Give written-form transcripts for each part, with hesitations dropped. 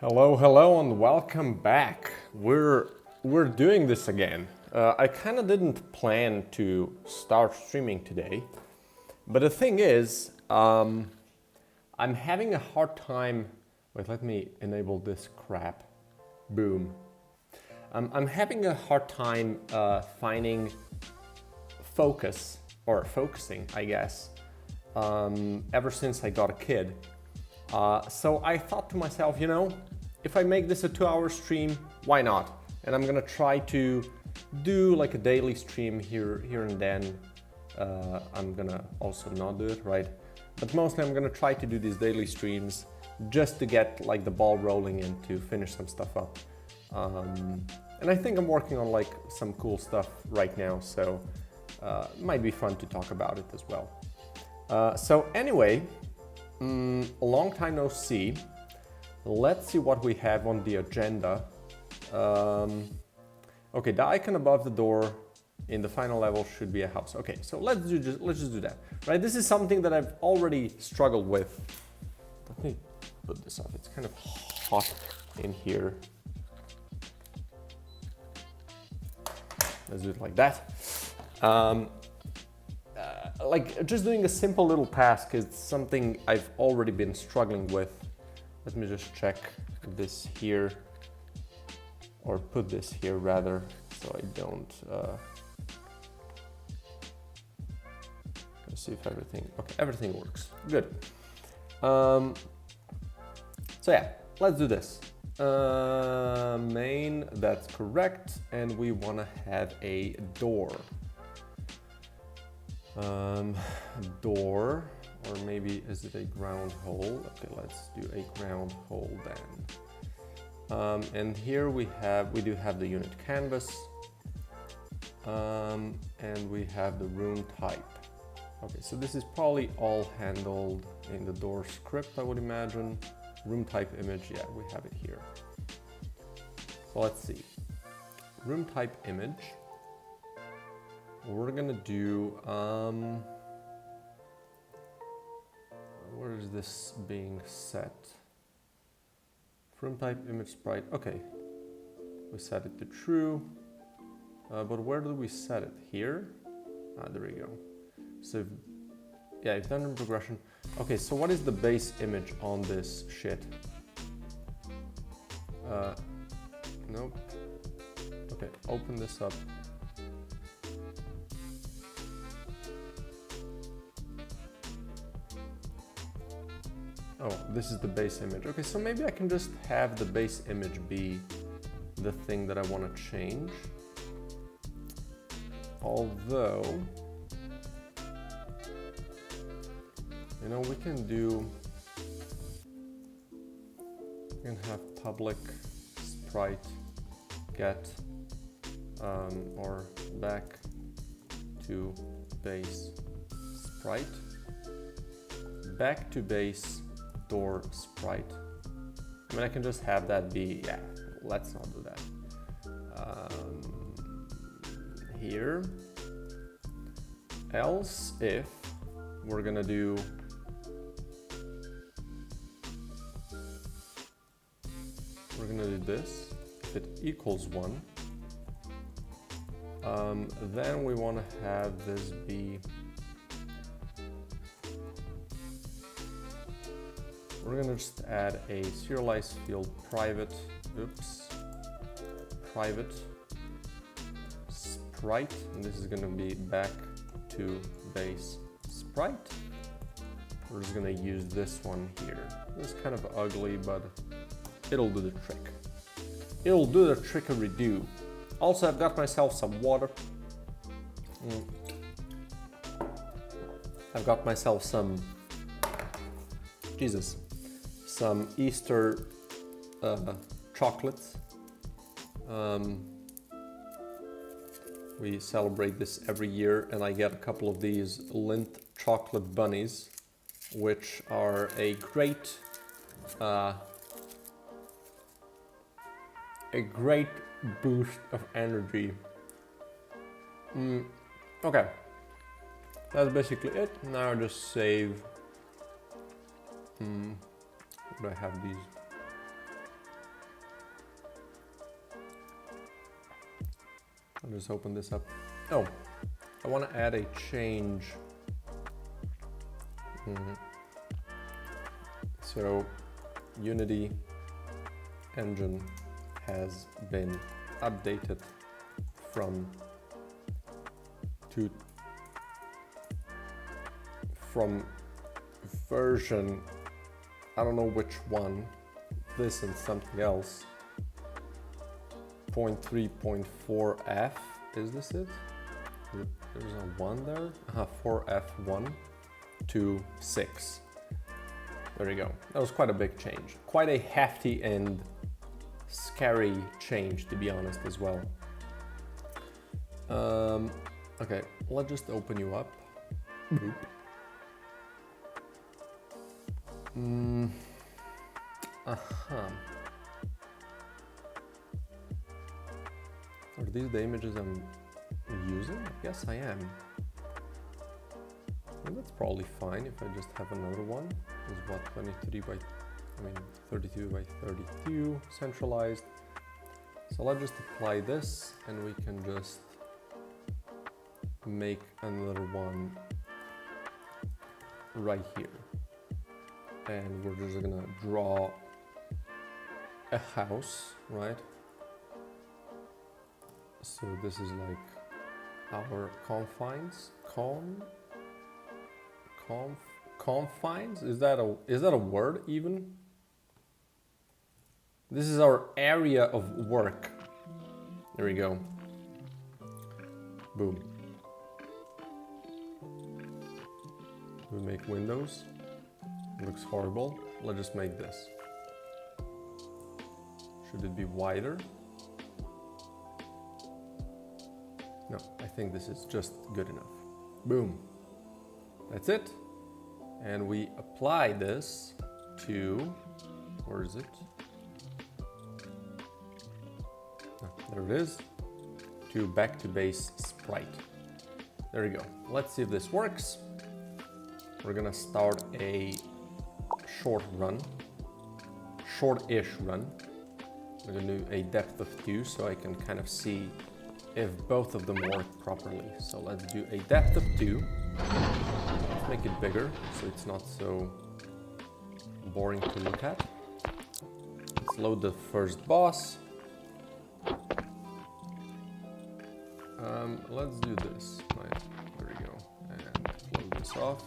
Hello, and welcome back. We're doing this again. I kind of didn't plan to start streaming today, but the thing is, I'm having a hard time. Wait, let me enable this crap. Boom. I'm having a hard time finding focus or focusing, I guess, ever since I got a kid. So I thought to myself, you know, if I make this a 2-hour stream, why not? And I'm gonna try to do like a daily stream here and then. I'm gonna also not do it, right? But mostly I'm gonna try to do these daily streams just to get like the ball rolling and to finish some stuff up. And I think I'm working on like some cool stuff right now, so it might be fun to talk about it as well. So anyway, a long time no see. Let's see what we have on the agenda. Okay, the icon above the door in the final level should be a house. Okay, so let's just do that. Right, this is something that I've already struggled with. Let me put this up. It's kind of hot in here. Let's do it like that. Like just doing a simple little task is something I've already been struggling with. Let me just check this here, or put this here rather, so I don't. Let's see if everything works. Good. So yeah, let's do this. Main, that's correct, and we want to have a door. Door, or maybe is it a ground hole? Okay, let's do a ground hole then. And here we do have the unit canvas, and we have the room type. Okay, so this is probably all handled in the door script, I would imagine. Room type image, yeah, we have it here. So let's see. Room type image. We're gonna do, where is this being set? Room type image sprite, okay. We set it to true, but where do we set it? Here? There we go. So, yeah, you've done in progression. Okay, so what is the base image on this shit? Nope. Okay, open this up. Oh, this is the base image. Okay, so maybe I can just have the base image be the thing that I want to change. Although, you know, we can have public sprite get or back to base sprite, back to base door sprite. I mean, I can just have that be, yeah, let's not do that. Here, else if we're gonna do this, if it equals 1, then we want to have this be, we're gonna just add a serialized field private sprite, and this is gonna be back to base sprite. We're just gonna use this one here. It's kind of ugly, but it'll do the trick. It'll do the trickery-do. Also, I've got myself some water. I've got myself some, some Easter chocolates. We celebrate this every year, and I get a couple of these Lindt chocolate bunnies, which are a great boost of energy. Okay, that's basically it. Now I just save. Where do I have these? I'll just open this up. Oh, I want to add a change. So Unity engine has been updated from version, I don't know which one, this and something else, 0.3.4F, is this it? There's a 1 there? 4F1 to 6. There you go. That was quite a big change. Quite a hefty and scary change, to be honest, as well. Okay, let's just open you up. Boop. Are these the images I'm using? I guess I am. And that's probably fine if I just have another one. Is what, 32 by 32 centralized. So let's just apply this and we can just make another one right here. And we're just gonna draw a house, right? So this is like our confines. Confines? Is that a word even? This is our area of work. There we go. Boom. We make windows. Looks horrible. Let's just make this. Should it be wider? No, I think this is just good enough. Boom. That's it. And we apply this to, where is it? Oh, there it is. To back to base sprite. There we go. Let's see if this works. We're gonna start a short-ish run. We're gonna do a depth of 2 so I can kind of see if both of them work properly. So let's do a depth of 2. Let's make it bigger so it's not so boring to look at. Let's load the first boss. Let's do this. Right, there we go. And close this off.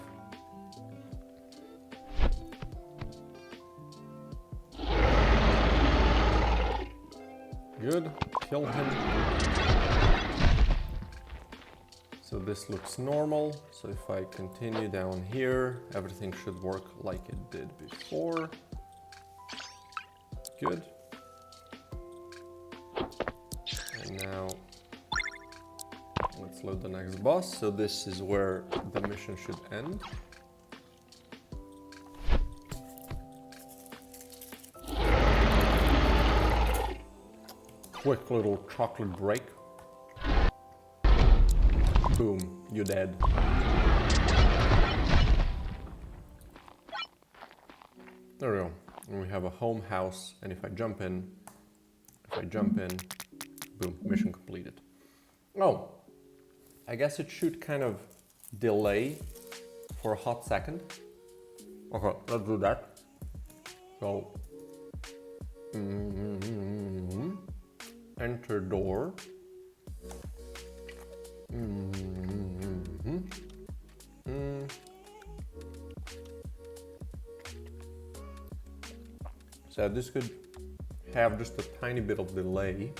Good, kill him. So this looks normal. So if I continue down here, everything should work like it did before. Good. And now let's load the next boss. So this is where the mission should end. Quick little chocolate break. Boom, you're dead. There we go. And we have a home house, and if I jump in, boom, mission completed. Oh, I guess it should kind of delay for a hot second. Okay, let's do that. So, enter door. So this could have just a tiny bit of delay.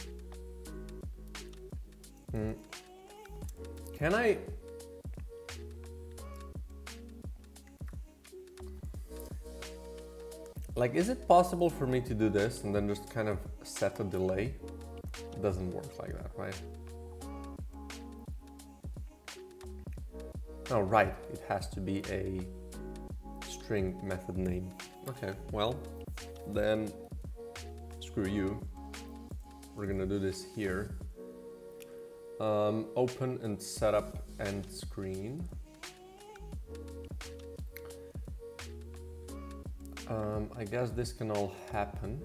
Can I? Like, is it possible for me to do this and then just kind of set a delay? It doesn't work like that, right? Oh, right, it has to be a string method name. Okay, well, then screw you. We're gonna do this here. Open and set up end screen. I guess this can all happen.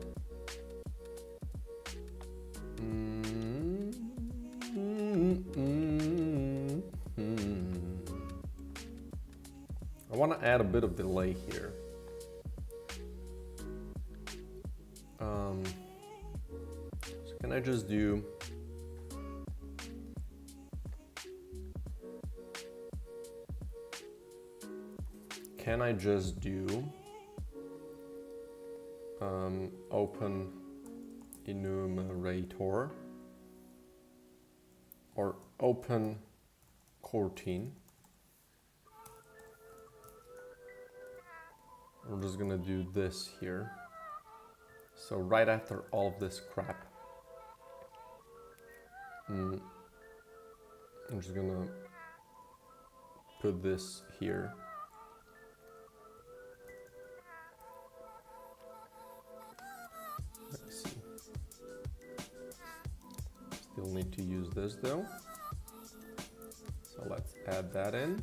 want to add a bit of delay here. So can I just do open enumerator or open coroutine? We're just gonna do this here. So right after all of this crap, I'm just gonna put this here. Let's see. Still need to use this though. So let's add that in.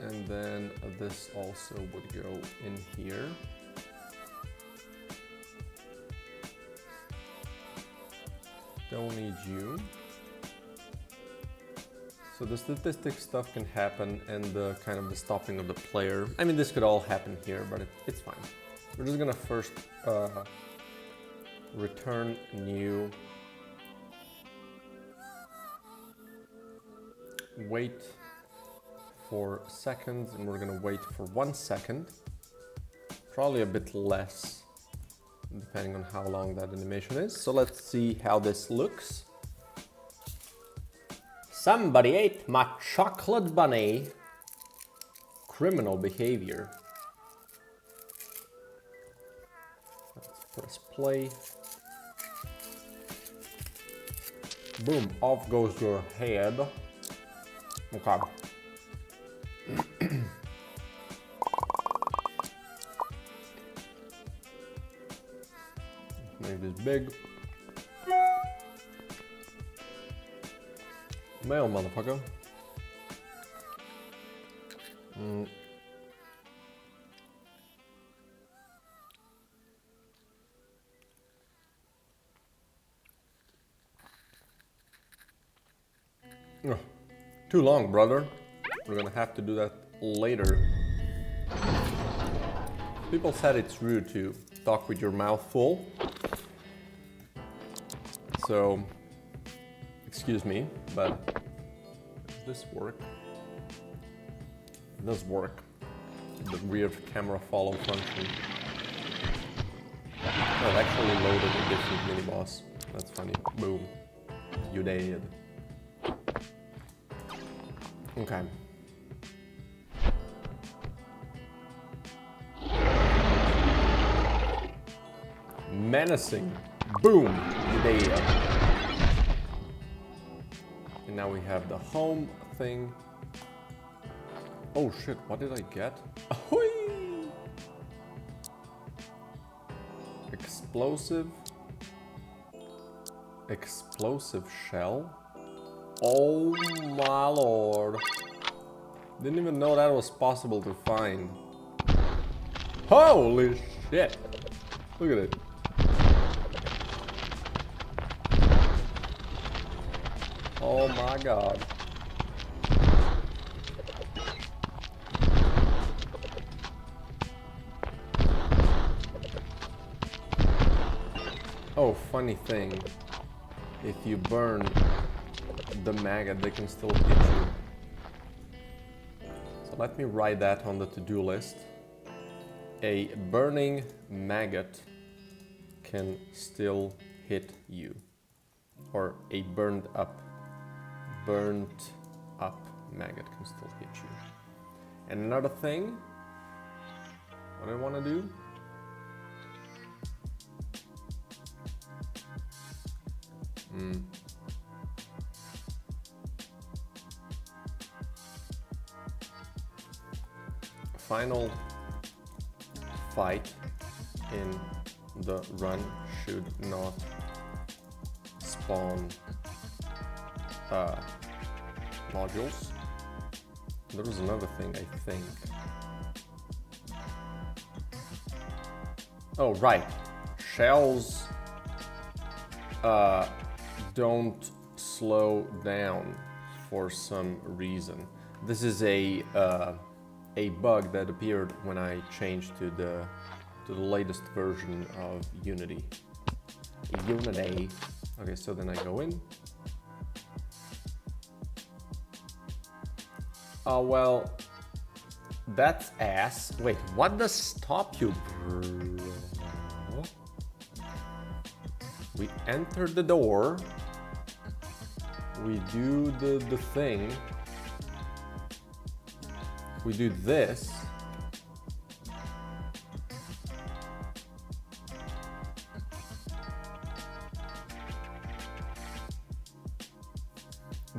And then this also would go in here. Don't need you. So the statistic stuff can happen and the kind of the stopping of the player. I mean, this could all happen here, but it's fine. We're just gonna first return new, wait for seconds, and we're gonna wait for 1 second, probably a bit less depending on how long that animation is. So let's see how this looks. Somebody ate my chocolate bunny. Criminal behavior. Let's press play. Boom, off goes your head. Okay. Make this big. Mail, motherfucker. Oh, too long, brother. We're gonna have to do that later. People said it's rude to talk with your mouth full. So, excuse me, but does this work? It does work. The weird camera follow function. Oh, it actually loaded a different mini-boss. That's funny. Boom. You dead. Okay. Menacing. Boom. You dead. And now we have the home thing. Oh shit, what did I get? Ahoy! Explosive. Explosive shell. Oh my lord. Didn't even know that was possible to find. Holy shit. Look at it. Oh my god. Oh, funny thing. If you burn the maggot, they can still hit you. So let me write that on the to-do list. A burning maggot can still hit you. Or a burnt up maggot can still hit you. And another thing, what I want to do, final fight in the run should not spawn modules. There was another thing, I think. Oh, right. Shells don't slow down for some reason. This is a bug that appeared when I changed to the latest version of Unity. Unity. Okay, so then I go in. Oh well, that's ass. Wait, what does stop you? We enter the door. We do the thing. We do this.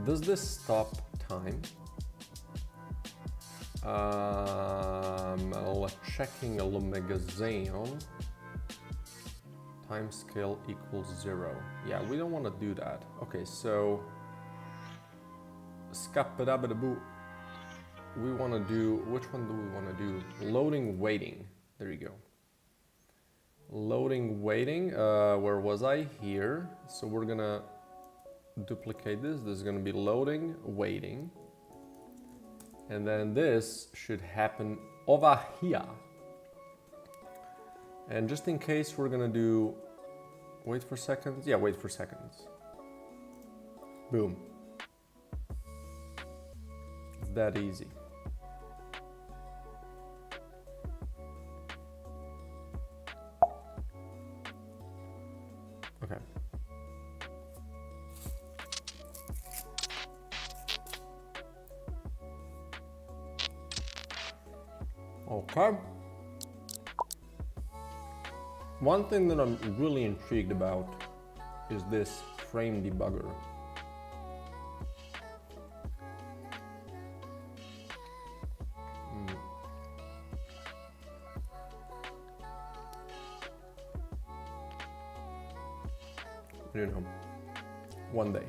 Does this stop time? Checking a magazine. Time scale equals 0. Yeah, we don't want to do that. Okay, so we want to do, which one do we want to do? Loading waiting. There you go. Loading waiting. Where was I? Here. So we're gonna duplicate this. This is gonna be loading waiting. And then this should happen over here. And just in case, we're gonna do wait for seconds. Yeah, wait for seconds. Boom. It's that easy. Okay. Okay. One thing that I'm really intrigued about is this frame debugger. You know, one day.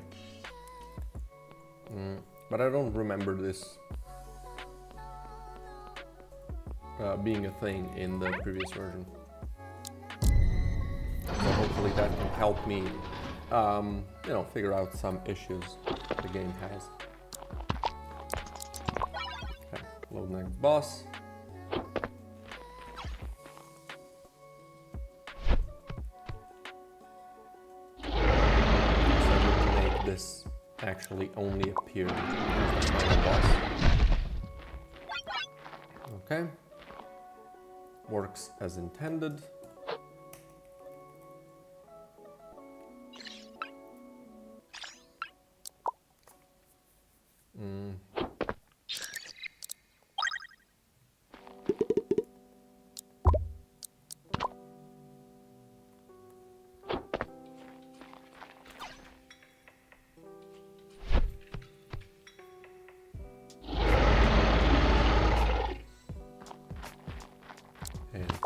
But I don't remember this being a thing in the previous version. So hopefully that can help me, you know, figure out some issues the game has. Okay, load next boss. This actually only appeared as the final boss. Okay. Works as intended.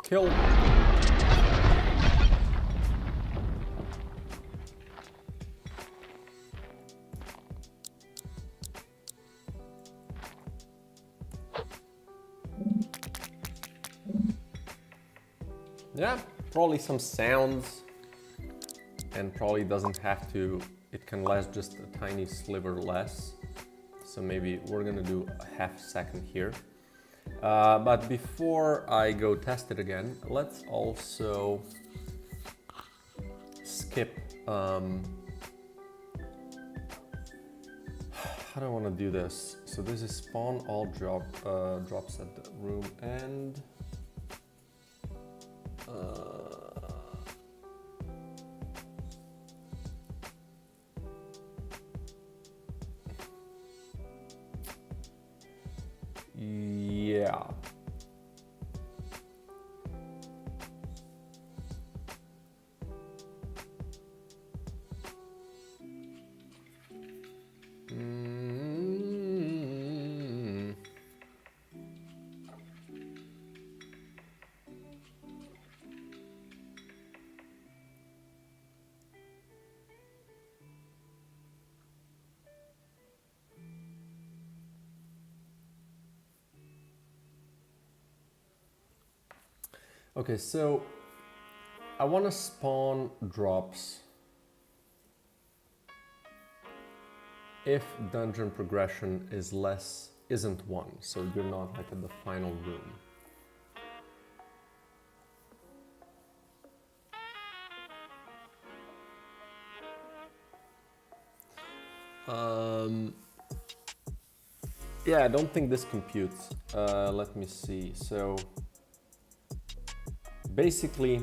Kill. Yeah, probably some sounds, and probably doesn't have to, it can last just a tiny sliver less. So maybe we're gonna do a half second here. But before I go test it again, let's also skip, how do I want to do this? So this is spawn all drops at the room end. Yeah. Okay, so I want to spawn drops if dungeon progression is less isn't 1, so you're not like in the final room. Yeah, I don't think this computes. Let me see. So basically,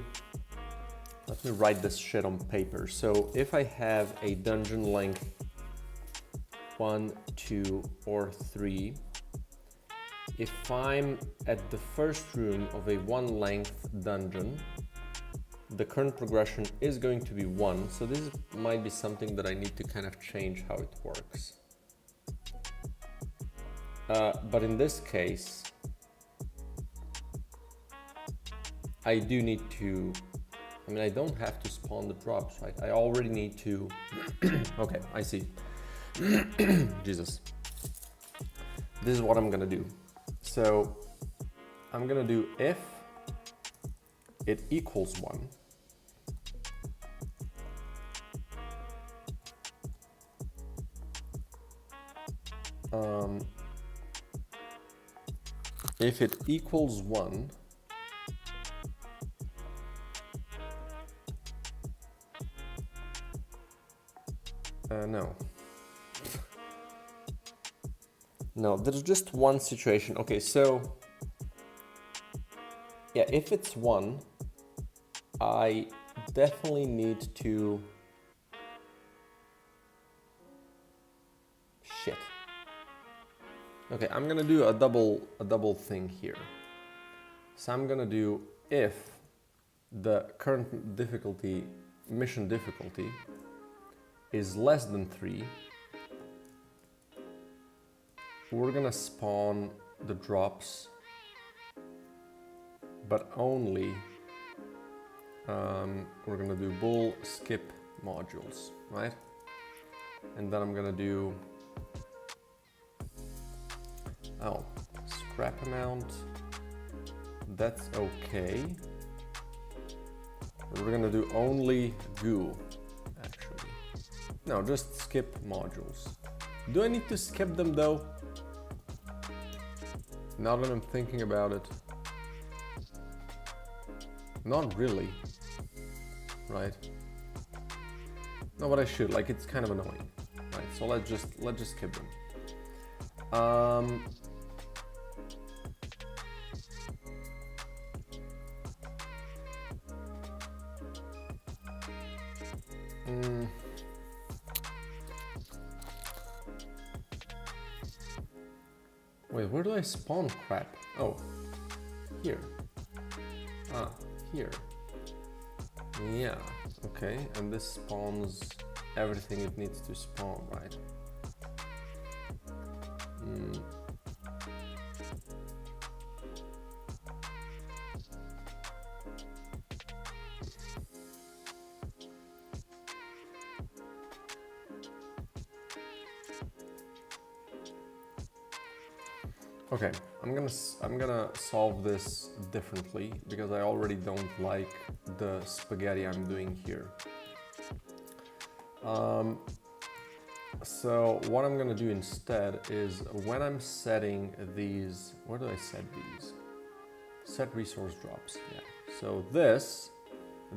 let me write this shit on paper. So if I have a dungeon length 1, 2, or 3, if I'm at the first room of a 1 length dungeon, the current progression is going to be 1. So this might be something that I need to kind of change how it works. But in this case, I do need to, I mean, I don't have to spawn the drops, right? I already need to, okay, I see. Jesus. This is what I'm gonna do. So I'm gonna do if it equals 1, if it equals 1, no. No, there's just one situation. Okay, so yeah, if it's 1, I definitely need to, shit. Okay, I'm gonna do a double thing here. So I'm gonna do if the current difficulty, mission difficulty, is less than 3, we're gonna spawn the drops, but only we're gonna do bool skip modules, right? And then I'm gonna do scrap amount, that's okay. We're gonna do only goo, actually. No, just skip modules. Do I need to skip them though? Now that I'm thinking about it. Not really, right? No, but I should, like it's kind of annoying, right? So let's just skip them. Wait, where do I spawn crap? Oh, here. Ah, here. Yeah, okay, and this spawns everything it needs to spawn, right? Okay, I'm gonna solve this differently because I already don't like the spaghetti I'm doing here. So what I'm gonna do instead is when I'm setting these, where do I set these? Set resource drops, yeah. So this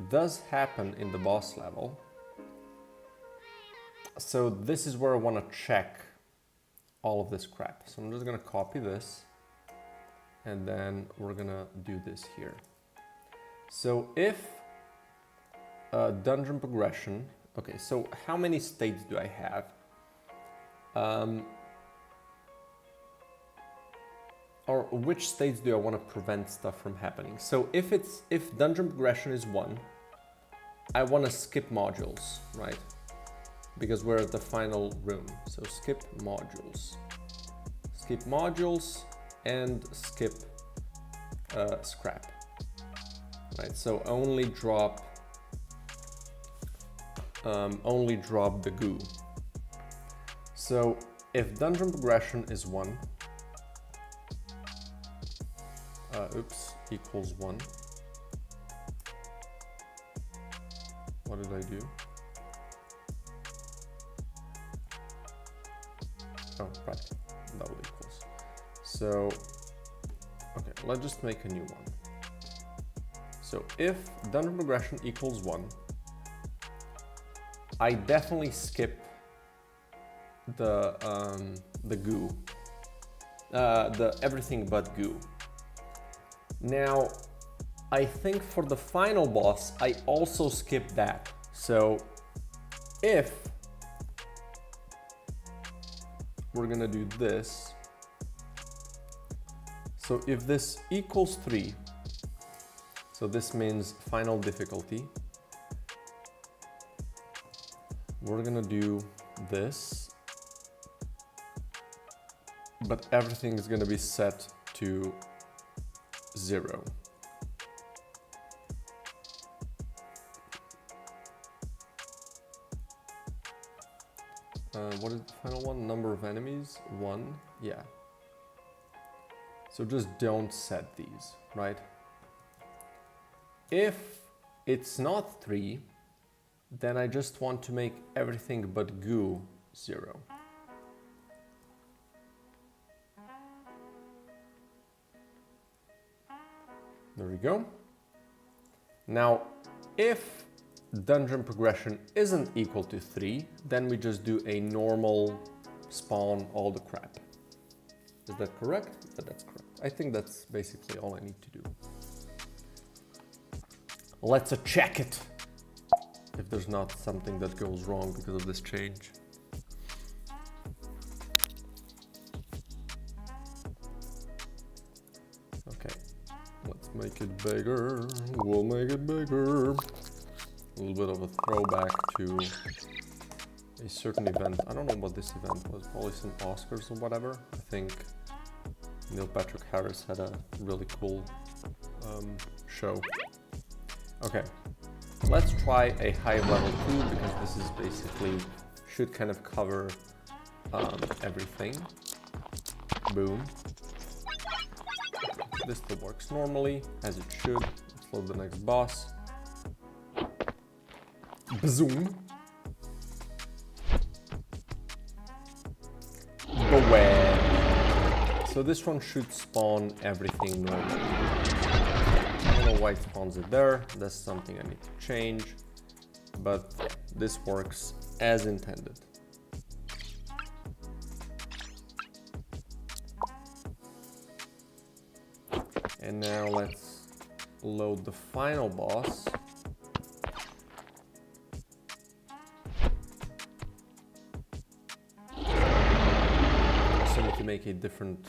does happen in the boss level. So this is where I wanna check all of this crap. So I'm just gonna copy this and then we're gonna do this here. So if dungeon progression, okay, so how many states do I have? Or which states do I want to prevent stuff from happening? So if dungeon progression is 1, I want to skip modules, right? Because we're at the final room. So skip modules. Skip modules and skip scrap. Right, so only drop the goo. So if dungeon progression is 1, equals 1. What did I do? Oh, right, double equals. So, okay, let's just make a new one. So if dungeon progression equals 1, I definitely skip the goo, the everything but goo. Now, I think for the final boss, I also skip that. So if we're gonna do this, so if this equals 3, so this means final difficulty, we're gonna do this, but everything is gonna be set to 0. What is the final one? Number of enemies? 1, yeah. So just don't set these, right? If it's not 3, then I just want to make everything but goo 0. There we go. Now, if dungeon progression isn't equal to 3, then we just do a normal spawn all the crap. Is that correct? Yeah, that's correct. I think that's basically all I need to do. Let's check it. If there's not something that goes wrong because of this change. Okay, let's make it bigger. We'll make it bigger. A little bit of a throwback to a certain event. I don't know what this event was, probably some Oscars or whatever. I think Neil Patrick Harris had a really cool show. Okay, let's try a high level 2 because this is basically, should kind of cover everything. Boom. This still works normally, as it should. Let's load the next boss. Bazoom. Beware. So this one should spawn everything normally. I don't know why it spawns it there. That's something I need to change. But this works as intended. And now let's load the final boss. Also need to make a different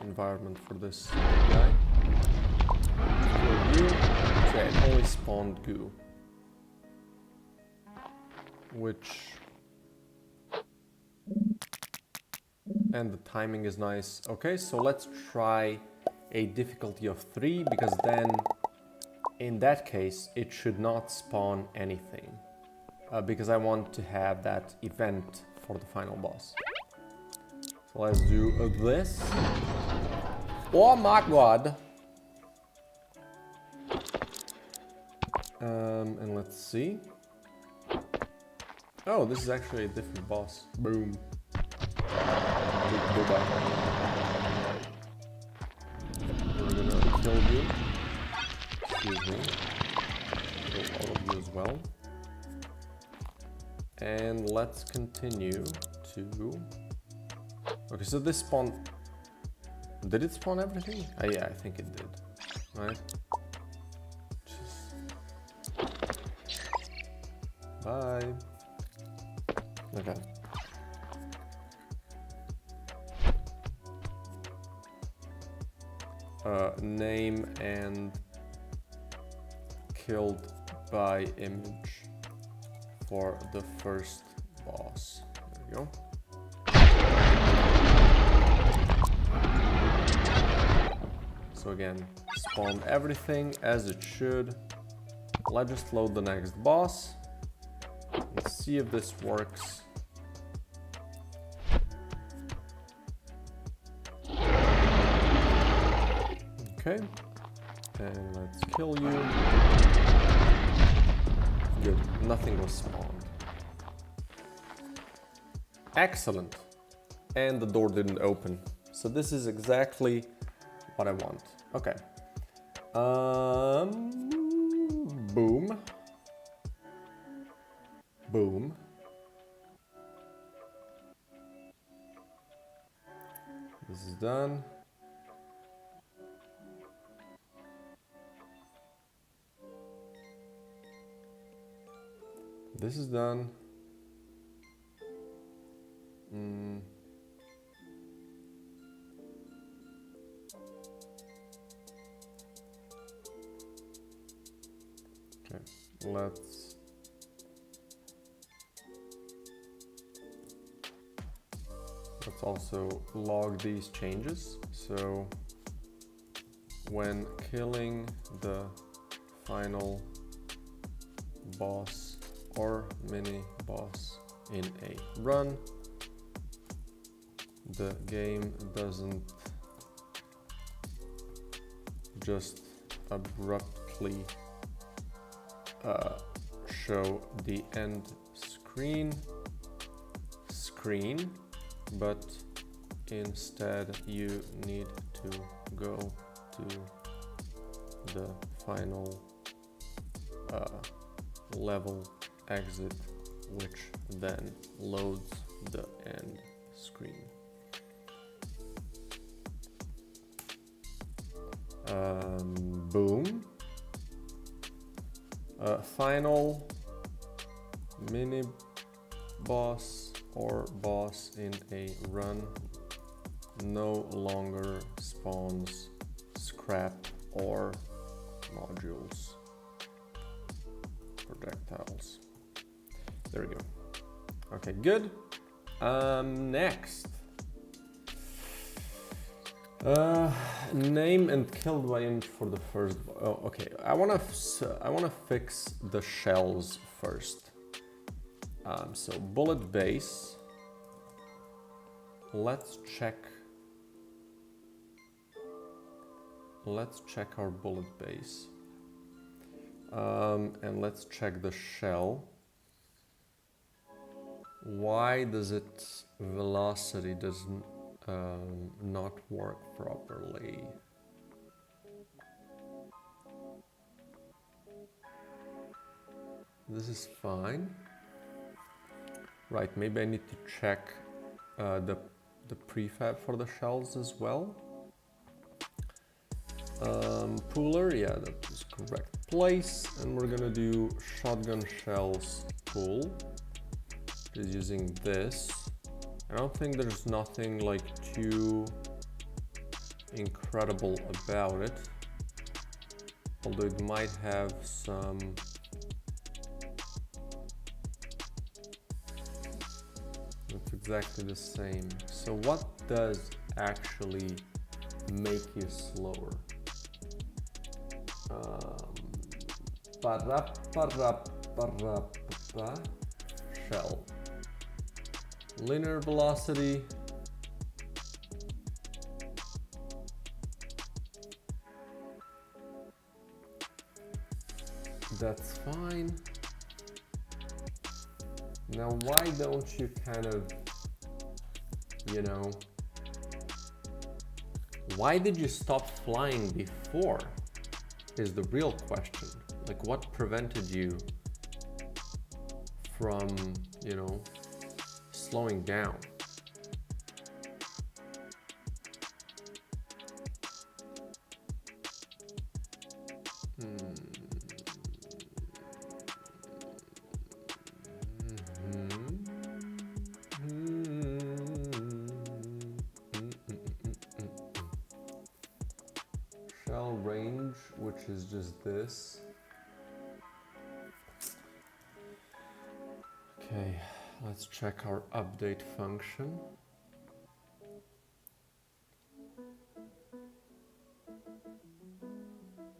environment for this guy. For goo, so it only spawned goo. And the timing is nice. Okay, so let's try a difficulty of 3, because then in that case it should not spawn anything, because I want to have that event for the final boss. So let's do this. Oh my god! And let's see. Oh, this is actually a different boss. Boom. We're gonna kill you. Excuse me. Kill all of you as well. And let's continue to... Okay, so this spawned... Did it spawn everything? Oh, yeah, I think it did. Right? Bye. Okay. Name and killed by image for the first boss. There we go. So again, spawn everything as it should. Let's just load the next boss. Let's see if this works. Okay, and let's kill you. Good, nothing was spawned. Excellent. And the door didn't open, So this is exactly what I want. Okay. Boom. Boom. This is done. This is done. Okay, let's also log these changes. So when killing the final boss or mini boss in a run, the game doesn't just abruptly show the end screen, but instead you need to go to the final level exit, which then loads the end screen. Boom. Final mini boss or boss in a run no longer spawns scrap or modules, projectiles. There we go. Okay, good. Next. Name and kill variant for the first. Oh, okay. I wanna fix the shells first. So bullet base. Let's check our bullet base. And let's check the shell. Why does its velocity not work properly? This is fine. Right, maybe I need to check the prefab for the shells as well. Pooler, yeah, that is correct place. And we're gonna do shotgun shells pool. Just using this. I don't think there's nothing like too incredible about it, although it might have some it's exactly the same. So what does actually make you slower? Shell. Linear velocity. That's fine. Now why don't you kind of, you know, why did you stop flying before is the real question. Like what prevented you from, you know, slowing down? Shell range, which is just this. Okay, let's check our update function.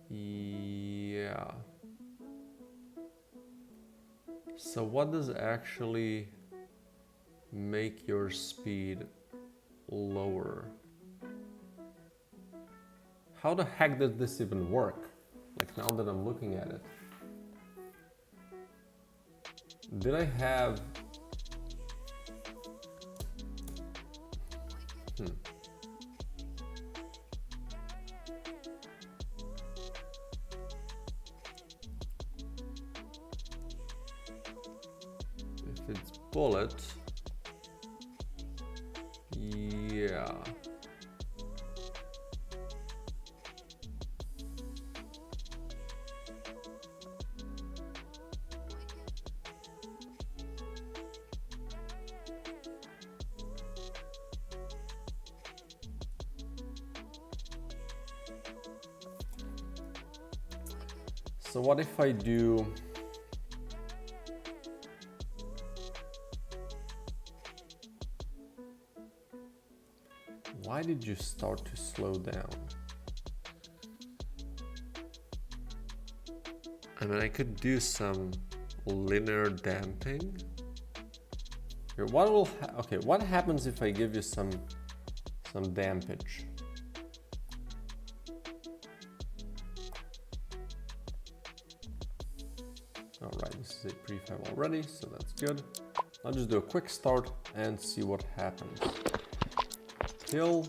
Yeah. So what does actually make your speed lower? How the heck does this even work? Like now that I'm looking at it. Did I have... If it's bullet, yeah. So what if I do why did you start to slow down? I mean, I could do some linear damping. Here, what happens if I give you some dampage? All right, this is a prefab already, so that's good. I'll just do a quick start and see what happens. Kill.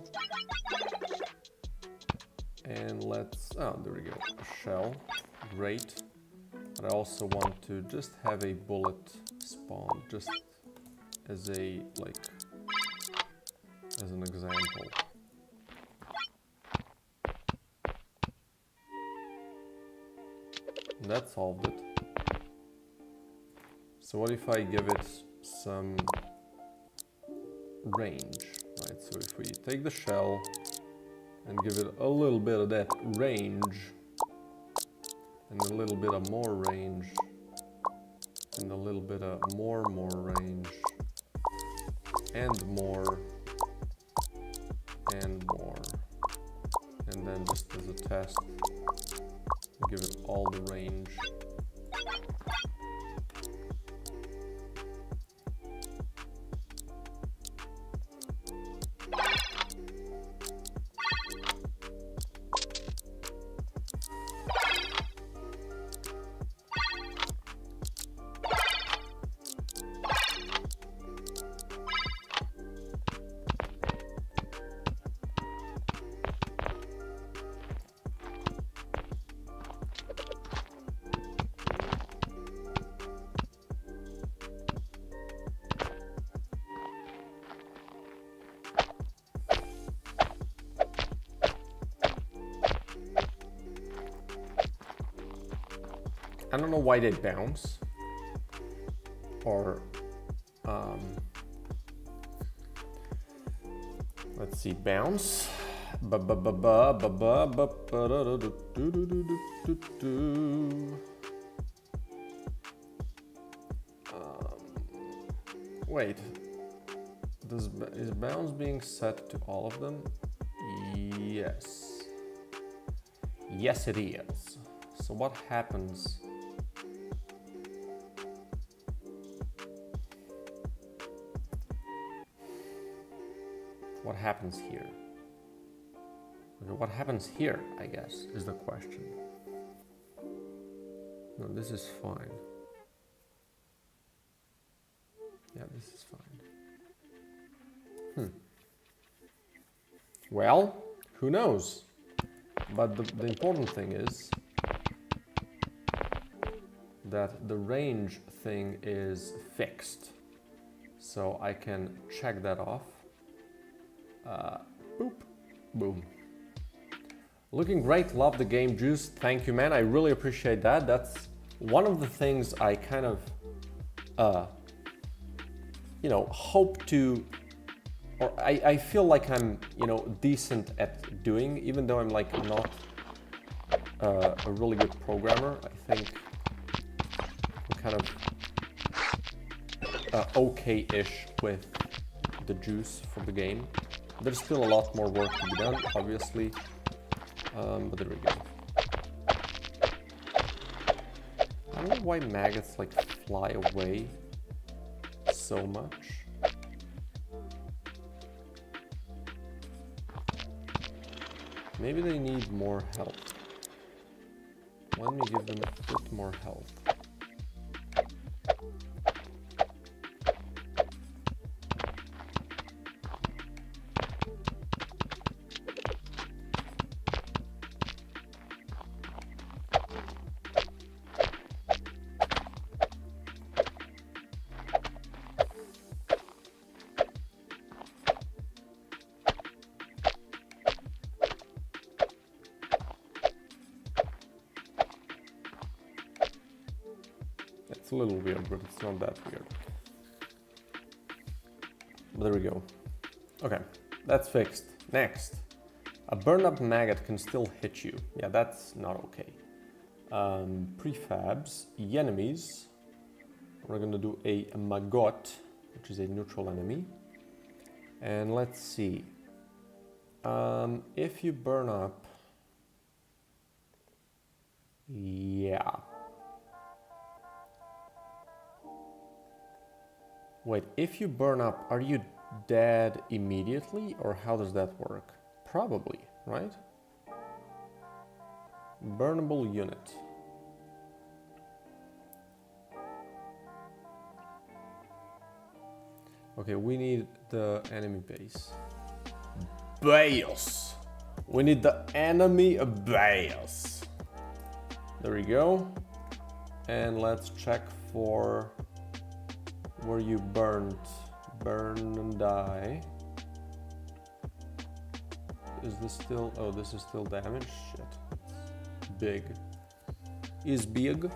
And let's, oh, there we go, a shell, great. But I also want to just have a bullet spawn, just as a, like, as an example. And that solved it. So what if I give it some range, right? So if we take the shell and give it a little bit of that range, and a little bit of more range, and a little bit of more range, and more, and more, and then just as a test, give it all the range. I don't know why they bounce, or let's see, bounce. Wait, is bounce being set to all of them? Yes. Yes, it is. So what happens? What happens here? Okay, what happens here, I guess, is the question. No, this is fine. Yeah, this is fine. Well, who knows? But the important thing is that the range thing is fixed. So I can check that off. Boop, boom. Looking great, love the game, Juice. Thank you, man, I really appreciate that. That's one of the things I kind of, you know, hope to, or I feel like I'm, you know, decent at doing, even though I'm like not a really good programmer. I think I'm kind of okay-ish with the juice for the game. There's still a lot more work to be done, obviously, but there we go. I don't know why maggots like fly away so much. Maybe they need more health. Let me give them a bit more health. It's a little weird, but it's not that weird. But there we go. Okay, that's fixed. Next. A burned-up maggot can still hit you. Yeah, that's not okay. Prefabs, enemies. We're gonna do a maggot, which is a neutral enemy. And let's see. If you burn up... Yeah. Wait, if you burn up, are you dead immediately? Or how does that work? Probably, right? Burnable unit. Okay, we need the enemy base. Base! We need the enemy base. There we go. And let's check for where you burned. Burn and die. Is this still... Oh, this is still damage? Shit. Big. Is big.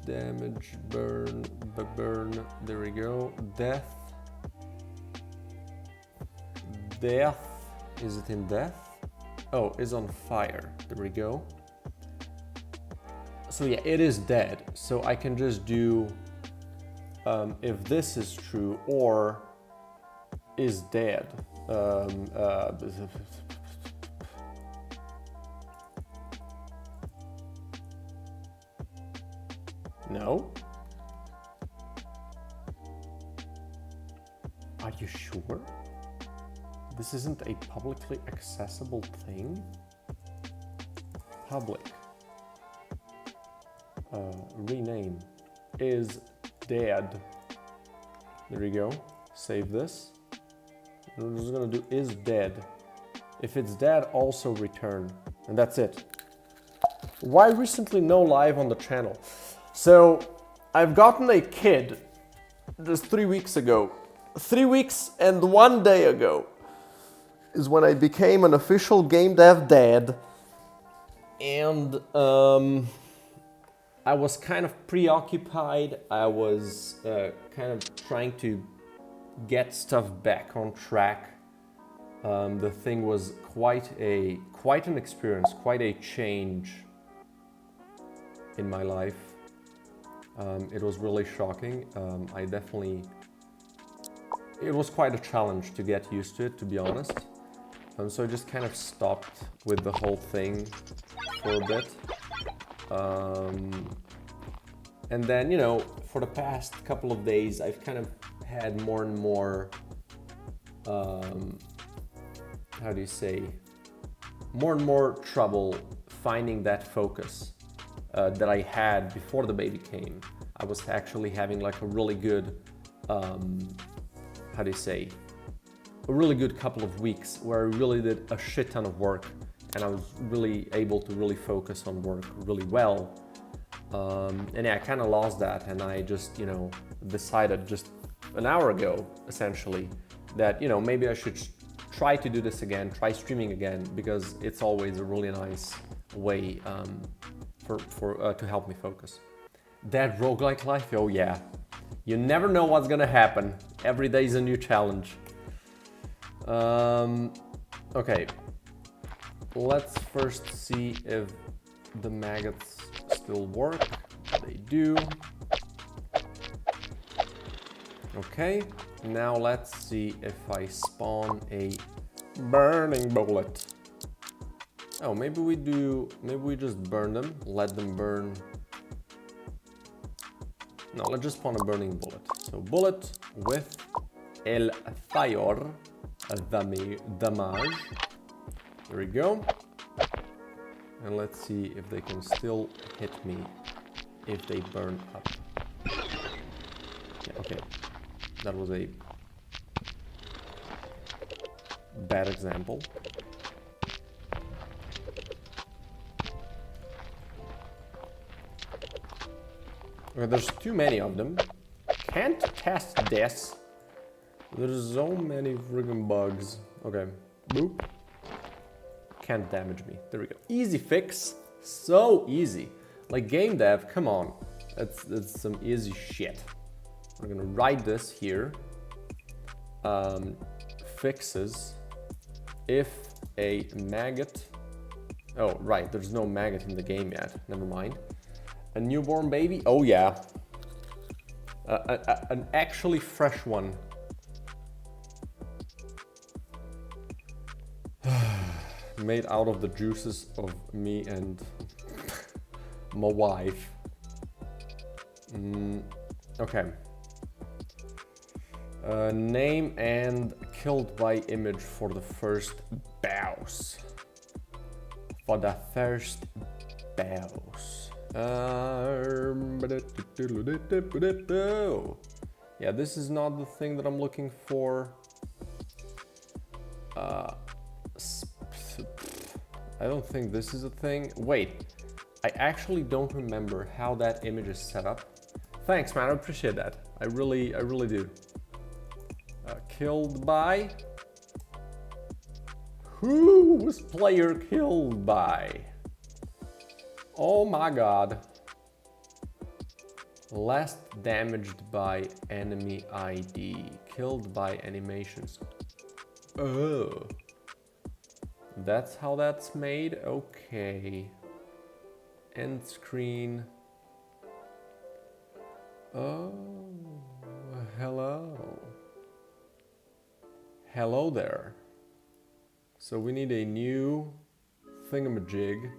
Damage, burn, burn. There we go. Death. Is it in death? Oh, is on fire. There we go. So yeah, it is dead. So I can just do, if this is true, or is dead. No? Are you sure? This isn't a publicly accessible thing? Public. Rename. Is dead. There we go. Save this. We're just gonna do is dead. If it's dead, also return. And that's it. Why recently no live on the channel? So, I've gotten a kid just 3 weeks ago. 3 weeks and 1 day ago is when I became an official game dev dad. And I was kind of preoccupied. I was kind of trying to get stuff back on track. The thing was quite an experience, quite a change in my life. It was really shocking. It was quite a challenge to get used to it, to be honest. So I just kind of stopped with the whole thing for a bit. And then, you know, for the past couple of days, I've kind of had more and more, how do you say, more and more trouble finding that focus that I had before the baby came. I was actually having like a really good, how do you say, a really good couple of weeks where I really did a shit ton of work, and I was really able to really focus on work really well. And yeah, I kind of lost that, and I just, you know, decided just an hour ago, essentially, that, you know, maybe I should try to do this again, try streaming again, because it's always a really nice way to help me focus. That roguelike life, oh yeah. You never know what's gonna happen. Every day is a new challenge. Okay. Let's first see if the maggots still work. They do. Okay, now let's see if I spawn a burning bullet. Oh, maybe we just burn them, let them burn. No, let's just spawn a burning bullet. So bullet with el fire damage. There we go. And let's see if they can still hit me if they burn up. Yeah, okay. That was a bad example. Okay, there's too many of them. Can't test this. There's so many friggin' bugs. Okay, boop. Can't damage me. There we go. Easy fix. So easy. Like game dev, come on. That's some easy shit. We're gonna write this here. Fixes if a maggot. Oh, right, there's no maggot in the game yet. Never mind. A newborn baby? Oh yeah. An actually fresh one. Made out of the juices of me and my wife. Okay. Name and killed by image for the first boss. For the first boss. Yeah, this is not the thing that I'm looking for. I don't think this is a thing. Wait, I actually don't remember how that image is set up. Thanks, man, I appreciate that. I really do. Killed by? Who was player killed by? Oh my god. Last damaged by enemy ID. Killed by animations. Oh. That's how that's made? Okay. End screen. Oh, hello. Hello there. So we need a new thingamajig.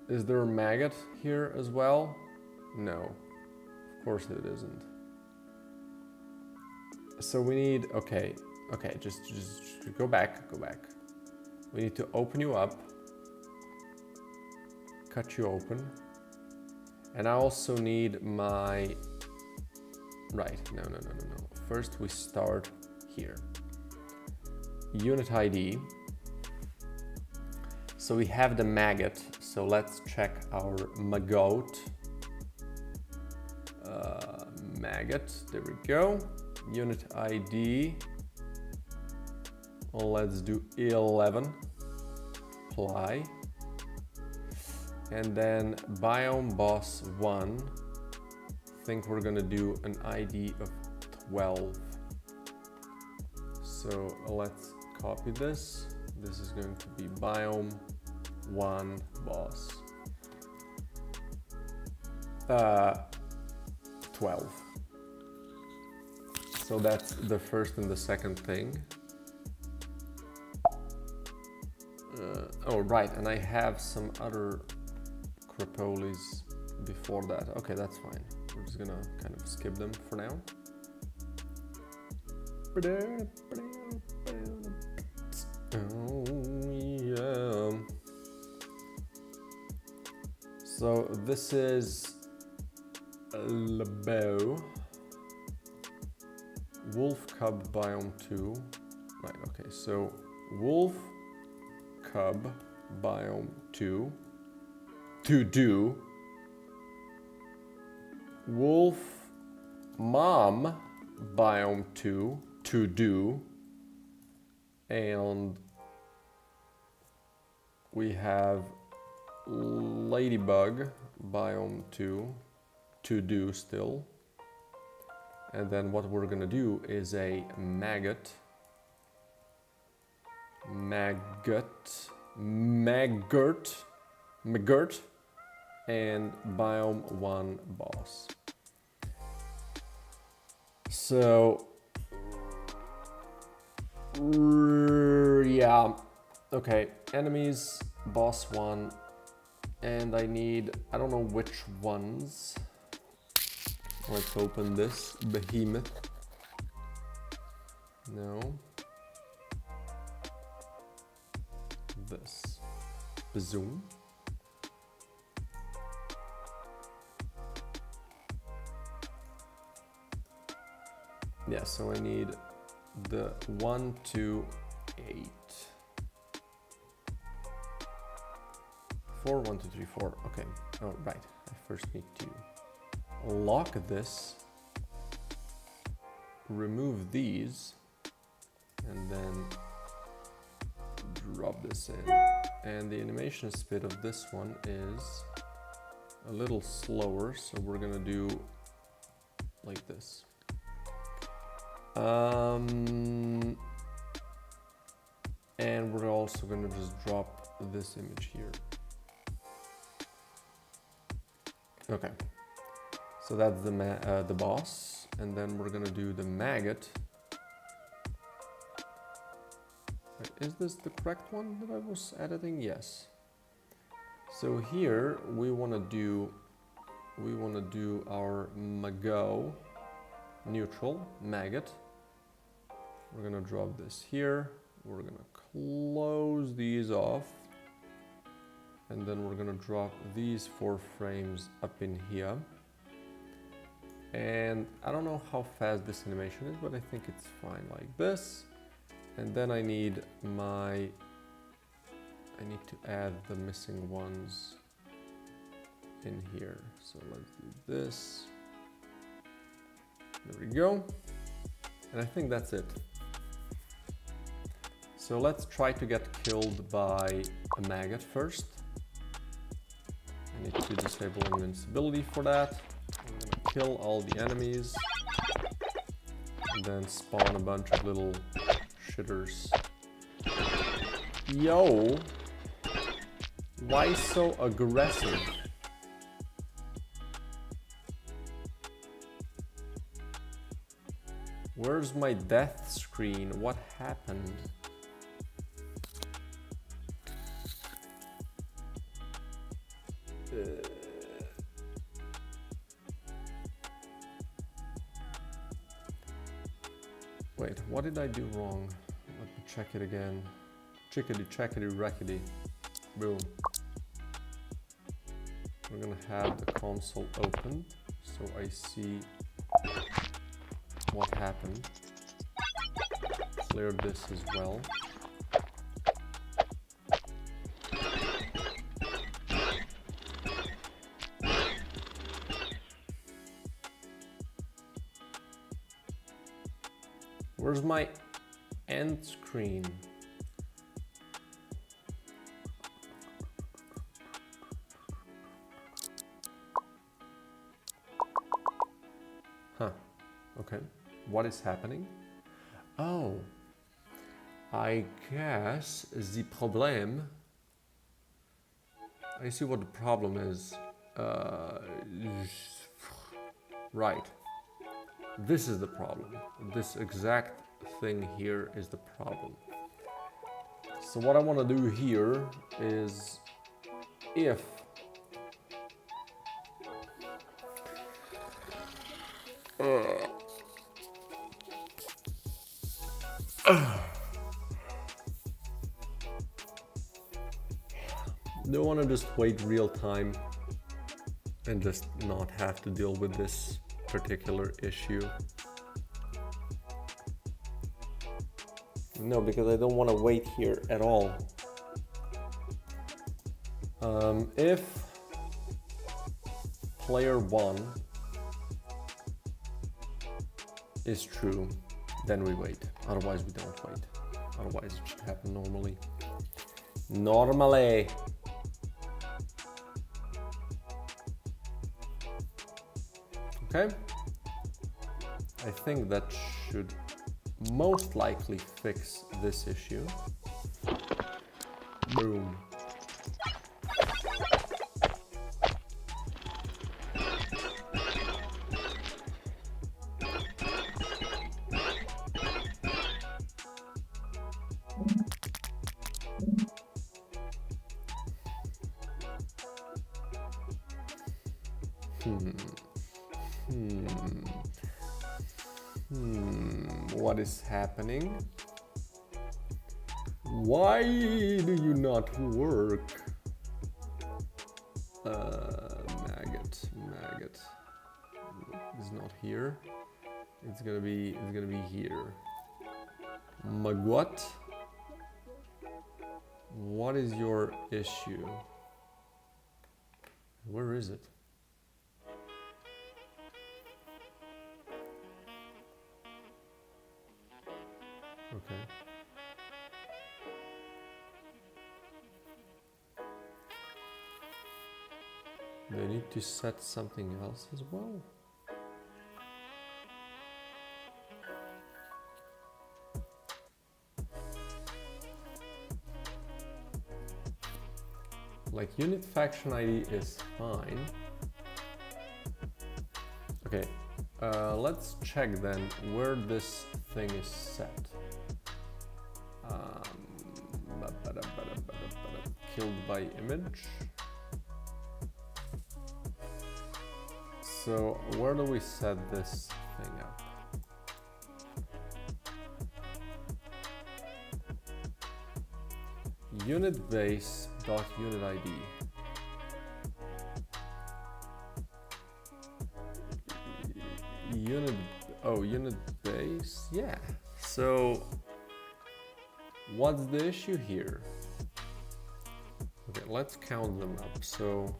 Is there a maggot here as well? No, of course it isn't. So we need, okay, just go back. We need to open you up, cut you open. And I also need my, right, no. First we start here. Unit ID. So we have the maggot. So let's check our maggot. Maggot, there we go. Unit ID. Let's do 11. Apply. And then biome boss 1. I think we're gonna do an ID of 12. So let's copy this. This is going to be biome 1 boss 12. So that's the first and the second thing. Oh right, and I have some other Crepolis before that. Okay, that's fine. We're just gonna kind of skip them for now. Oh yeah. So this is Labo. Wolf Cub Biome 2. Right, okay, so Wolf Cub Biome 2. To do. Wolf Mom Biome 2. To do. And we have Ladybug Biome 2. To do still. And then what we're gonna do is a maggot, and biome 1 boss. So, yeah, okay, enemies, boss 1, and I need, I don't know which ones. Let's open this behemoth. No. This. Zoom. Yeah, so I need the 1, 2, 8. 4, 1, 2, 3, 4. Okay. Oh, right. I first need to lock this, remove these, and then drop this in. And the animation speed of this one is a little slower, so we're gonna do like this. And we're also gonna just drop this image here. Okay, so that's the boss, and then we're gonna do the maggot. Wait, is this the correct one that I was editing? Yes. So here we wanna do our mago neutral maggot. We're gonna drop this here. We're gonna close these off. And then we're gonna drop these 4 frames up in here. And I don't know how fast this animation is, but I think it's fine like this. And then I need to add the missing ones in here. So let's do this. There we go. And I think that's it. So let's try to get killed by a maggot first. I need to disable invincibility for that. I'm gonna kill all the enemies. And then spawn a bunch of little shitters. Yo! Why so aggressive? Where's my death screen? What happened? Wait, what did I do wrong? Let me check it again. Chickadee, chackadee, rackety. Boom. We're gonna have the console open so I see what happened. Clear this as well. Where's my end screen? Huh, okay. What is happening? Oh, I guess the problem. I see what the problem is. Right. This is the problem. This exact thing here is the problem. So what I want to do here is if do I want to just wait real time and just not have to deal with this particular issue? No, because I don't want to wait here at all. If player 1 is true, then we wait. Otherwise we don't wait. Otherwise it should happen normally. Normally. Okay. I think that should most likely fix this issue. Boom. What is happening? Why do you not work? Maggot is not here. It's gonna be here. Magwat? What is your issue? Where is it? Okay. Do I need to set something else as well? Like unit faction ID is fine. Okay, let's check then where this thing is set. Killed by image. So where do we set this thing up? Unit base dot unit ID. Unit base, yeah. So what's the issue here? Okay, let's count them up. So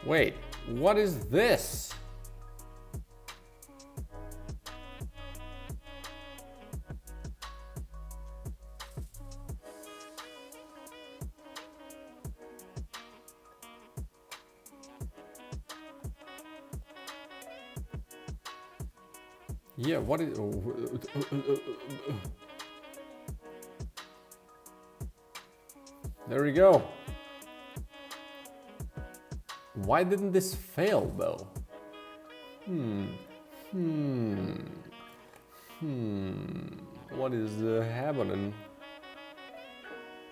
wait, what is this? Yeah, what is... There we go. Why didn't this fail though? What is happening?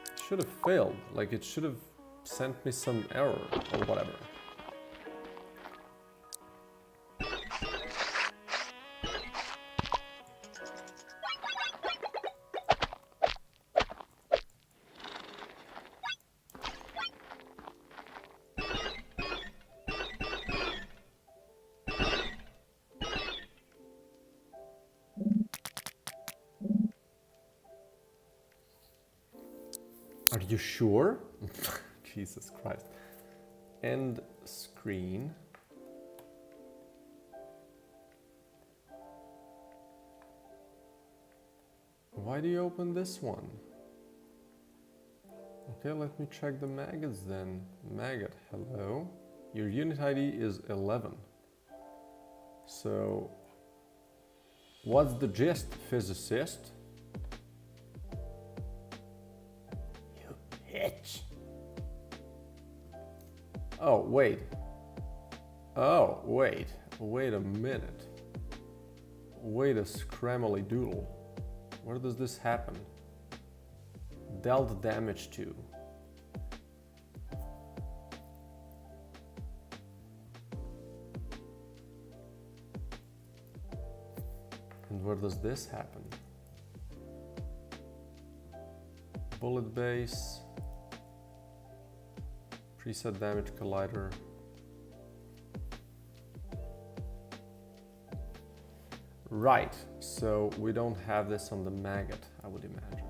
It should have failed. Like it should have sent me some error or whatever. Are you sure? Jesus Christ. End screen. Why do you open this one? Okay, let me check the maggots then. Maggot, hello. Your unit ID is 11. So, what's the gist, physicist? Oh, wait. Oh, wait. Wait a minute. Wait a scrammly doodle. Where does this happen? Dealt damage to. And where does this happen? Bullet base. Preset damage collider. Right, so we don't have this on the maggot, I would imagine.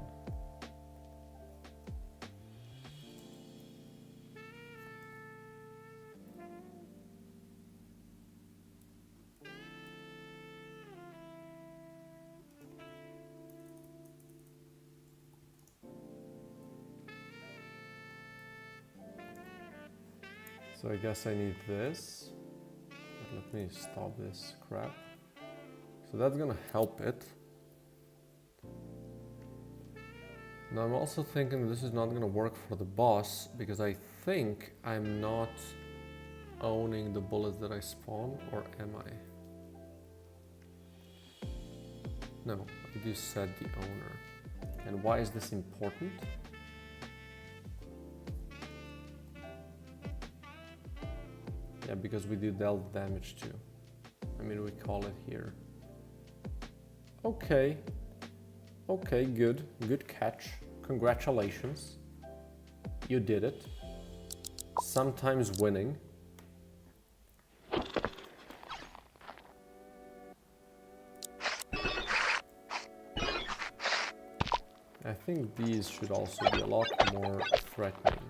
So I guess I need this. But let me stop this crap. So that's gonna help it. Now I'm also thinking this is not gonna work for the boss because I think I'm not owning the bullets that I spawn, or am I? No, I just said the owner. And why is this important? Yeah, because we do dealt damage too. I mean, we call it here. Okay. Okay, good. Good catch. Congratulations. You did it. Sometimes winning. I think these should also be a lot more threatening.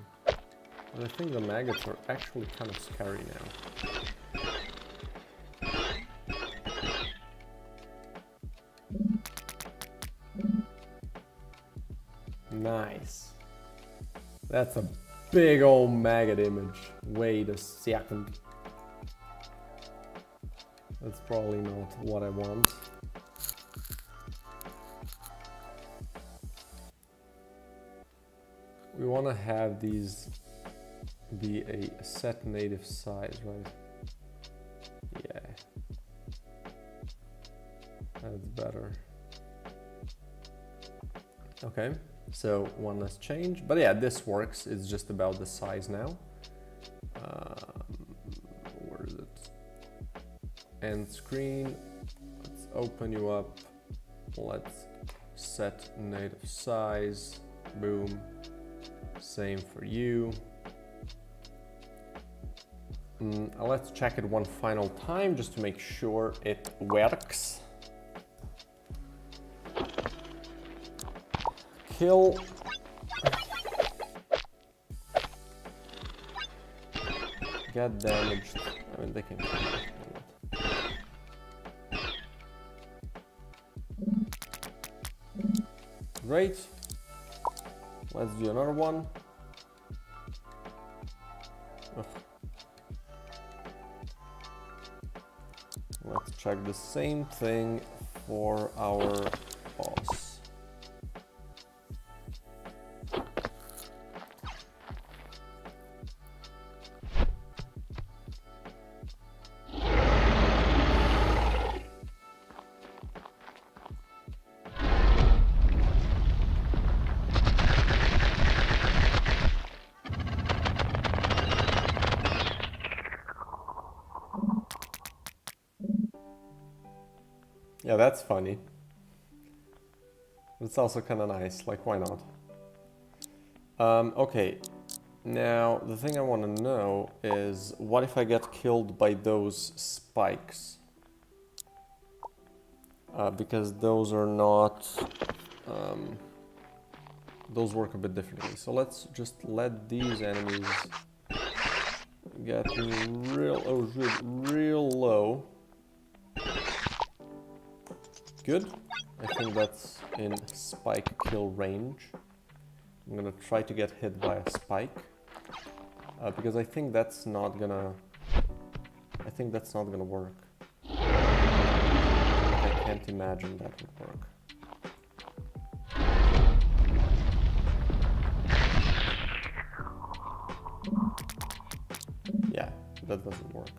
But I think the maggots are actually kind of scary now. Nice. That's a big old maggot image. Wait a second. That's probably not what I want. We want to have these be a set native size, right? Yeah. That's better. Okay, so one less change. But yeah, this works. It's just about the size now. Where is it? End screen. Let's open you up. Let's set native size. Boom. Same for you. Let's check it one final time just to make sure it works. Kill. Get damaged. I mean, they can kill me. Great. Let's do another one. Ugh. Let's check the same thing for our boss. Yeah, that's funny. It's also kind of nice, like why not? Okay, now the thing I want to know is what if I get killed by those spikes? Because those are not, those work a bit differently. So let's just let these enemies get real low. Good. I think that's in spike kill range. I'm gonna try to get hit by a spike because I think that's not gonna. Work. I can't imagine that would work. Yeah, that doesn't work.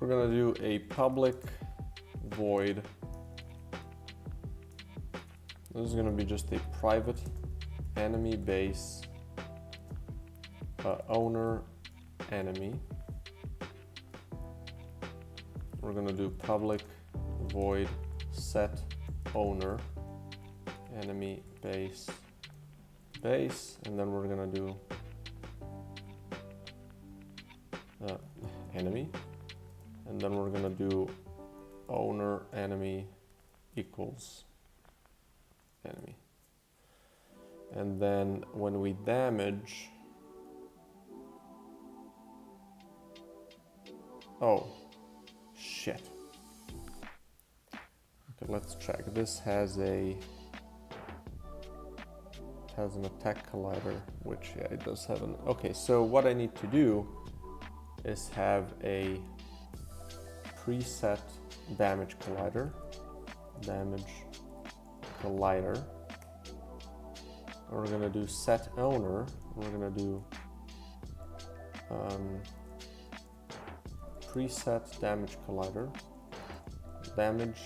We're gonna do a public void. This is gonna be just a private enemy base owner enemy. We're gonna do public void set owner enemy base, and then we're gonna do enemy. And then we're gonna do owner enemy equals enemy. And then when we damage, oh, shit. Okay, let's check. This has an attack collider, which yeah, it does have an, okay, so what I need to do is have a preset damage collider. We're gonna do set owner. We're gonna do preset damage collider. Damage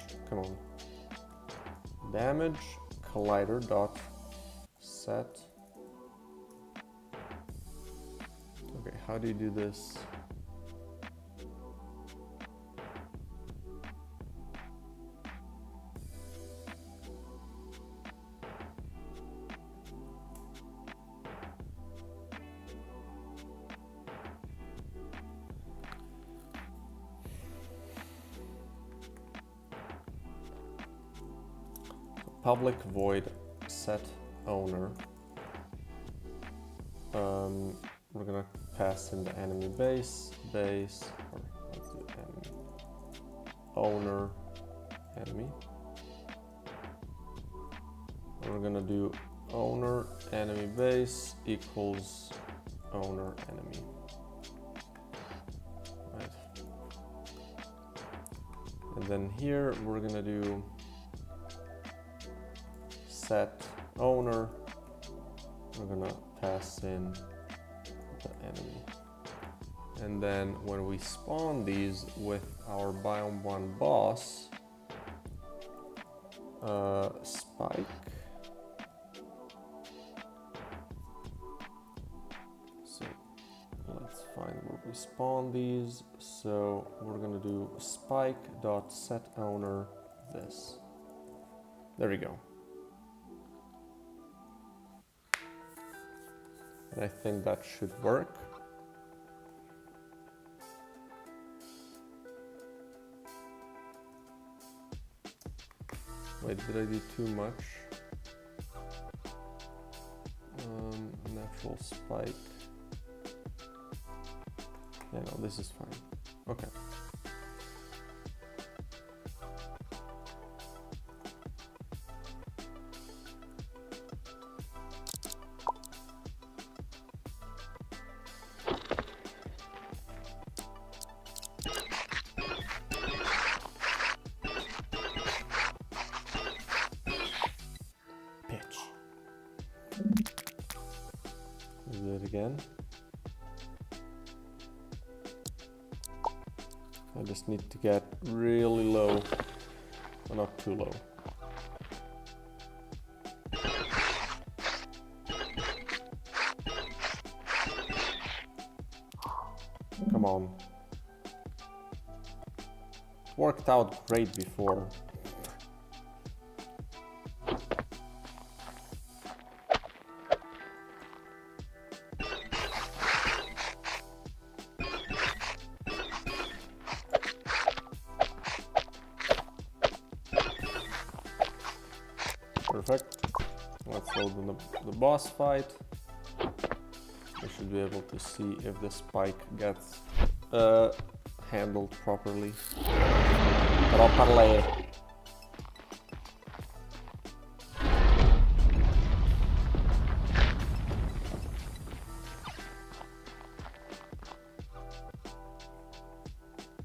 collider dot set. Okay, how do you do this? Public void set owner. We're gonna pass in the enemy base, or let's do enemy owner enemy. And we're gonna do owner enemy base equals owner enemy. Right. And then here we're gonna do set owner. We're gonna pass in the enemy. And then when we spawn these with our biome 1 boss, spike. So let's find where we spawn these. So we're gonna do spike.setOwner this. There we go. And I think that should work. Wait, did I do too much? Natural spike. Yeah, no, this is fine. Okay. Do it again. I just need to get really low, but not too low. Come on. It worked out great before. Perfect. Let's load in the boss fight. We should be able to see if the spike gets handled properly. Properly.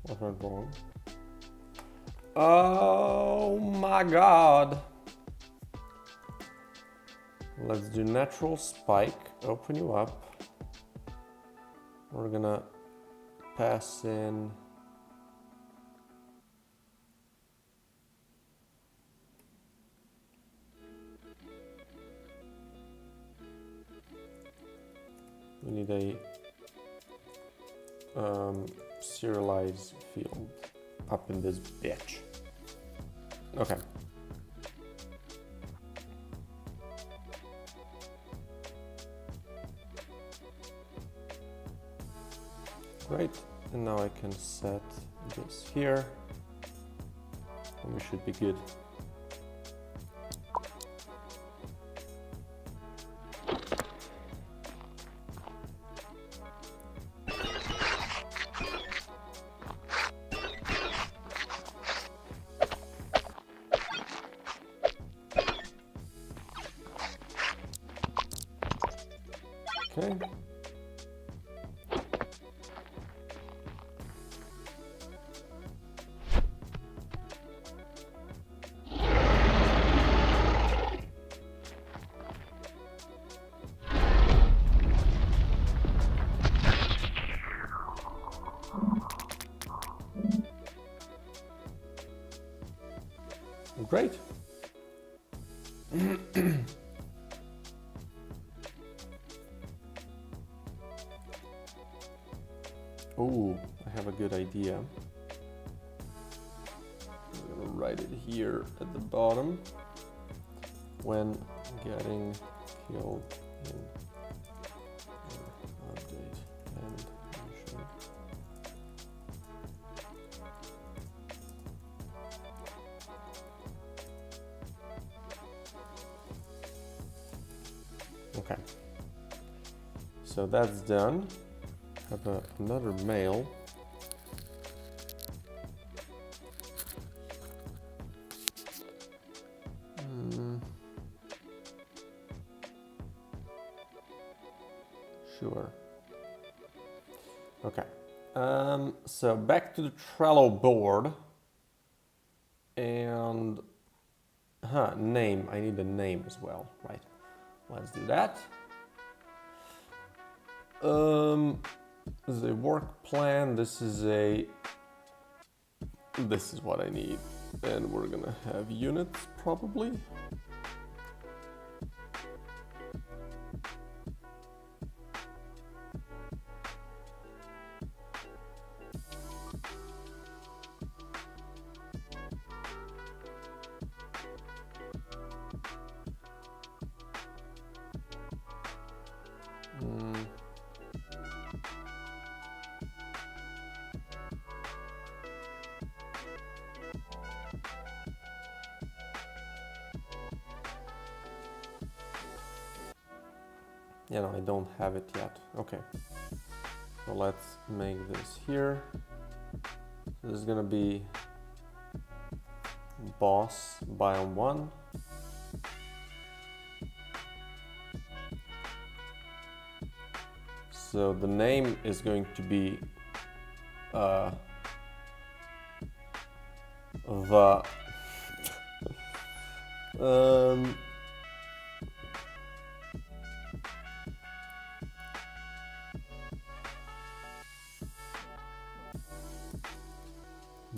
What went wrong? Oh my god. Let's do natural spike, open you up. We're gonna pass in we need a serialize field up in this bitch. Okay. Great, and now I can set this here, and we should be good. Okay. Great. Oh, I have a good idea. I'm gonna write it here at the bottom. When getting killed in update and mission. Okay, so that's done. Have another mail. Sure. Okay. So back to the Trello board. And name. I need a name as well, right? Let's do that. This is a work plan. This is what I need. And we're gonna have units probably. Yeah, no, I don't have it yet. Okay. So let's make this here. This is gonna be boss biome 1. So the name is going to be the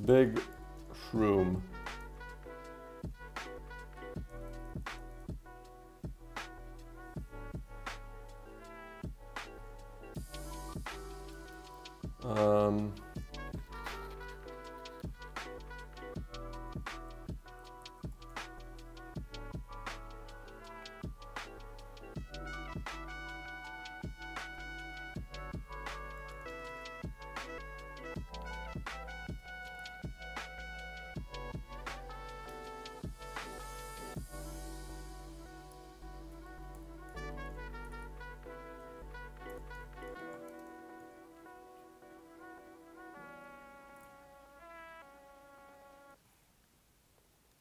big shroom.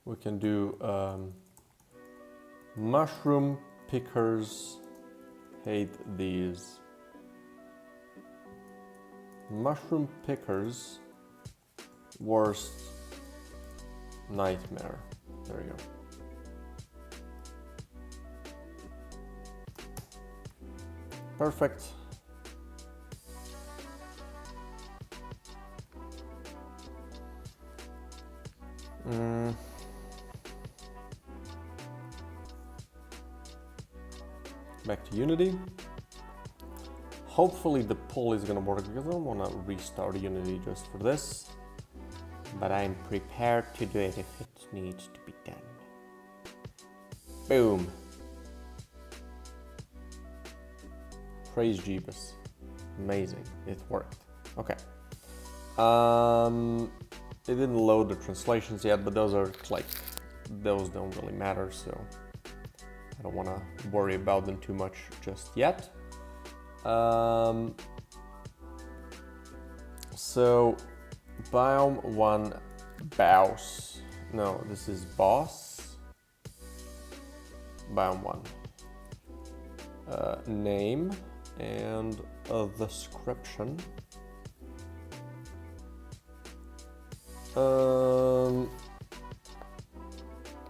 We can do mushroom pickers hate these. Mushroom pickers worst nightmare. There you go. Perfect. Back to Unity. Hopefully the poll is gonna work because I don't wanna restart Unity just for this. But I'm prepared to do it if it needs to be done. Boom. Praise Jeebus. Amazing, it worked. Okay. It didn't load the translations yet, but those don't really matter, so I don't want to worry about them too much just yet. So biome 1 boss. No, this is boss. Biome 1. Name and a description.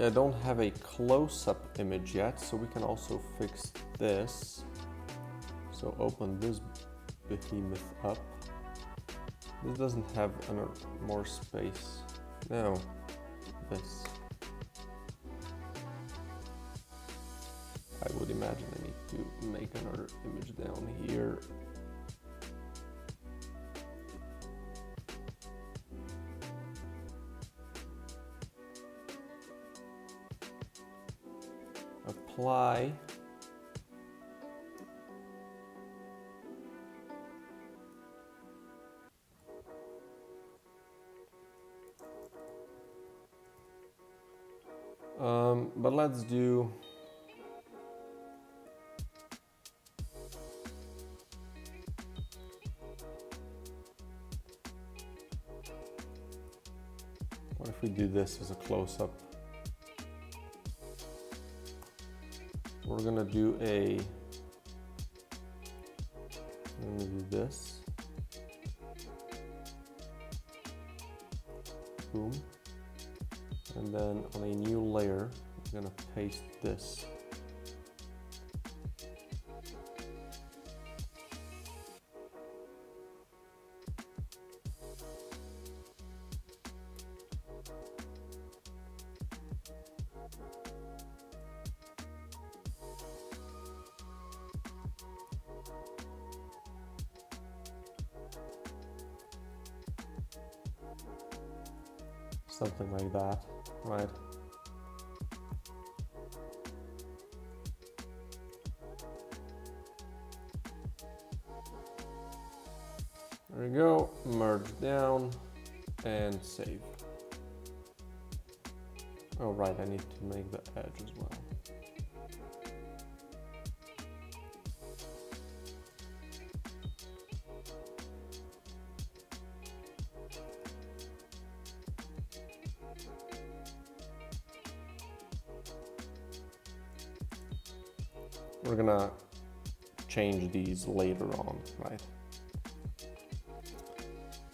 I don't have a close-up image yet, so we can also fix this. So open this behemoth up. This doesn't have more space. No, this. I would imagine I need to make another image down here. apply. But let's do what if we do this as a close-up? We're gonna do this. Boom. And then on a new layer, I'm gonna paste this. Something like that, right? There we go, merge down and save. Oh right, I need to make the edge as well. We're gonna change these later on, right?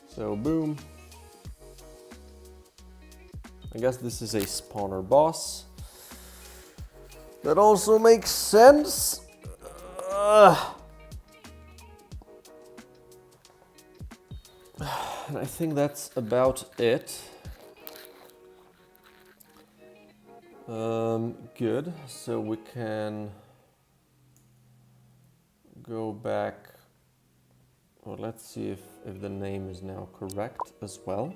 So boom. I guess this is a spawner boss. That also makes sense. And I think that's about it. Good, so we can go back. Well, let's see if the name is now correct as well.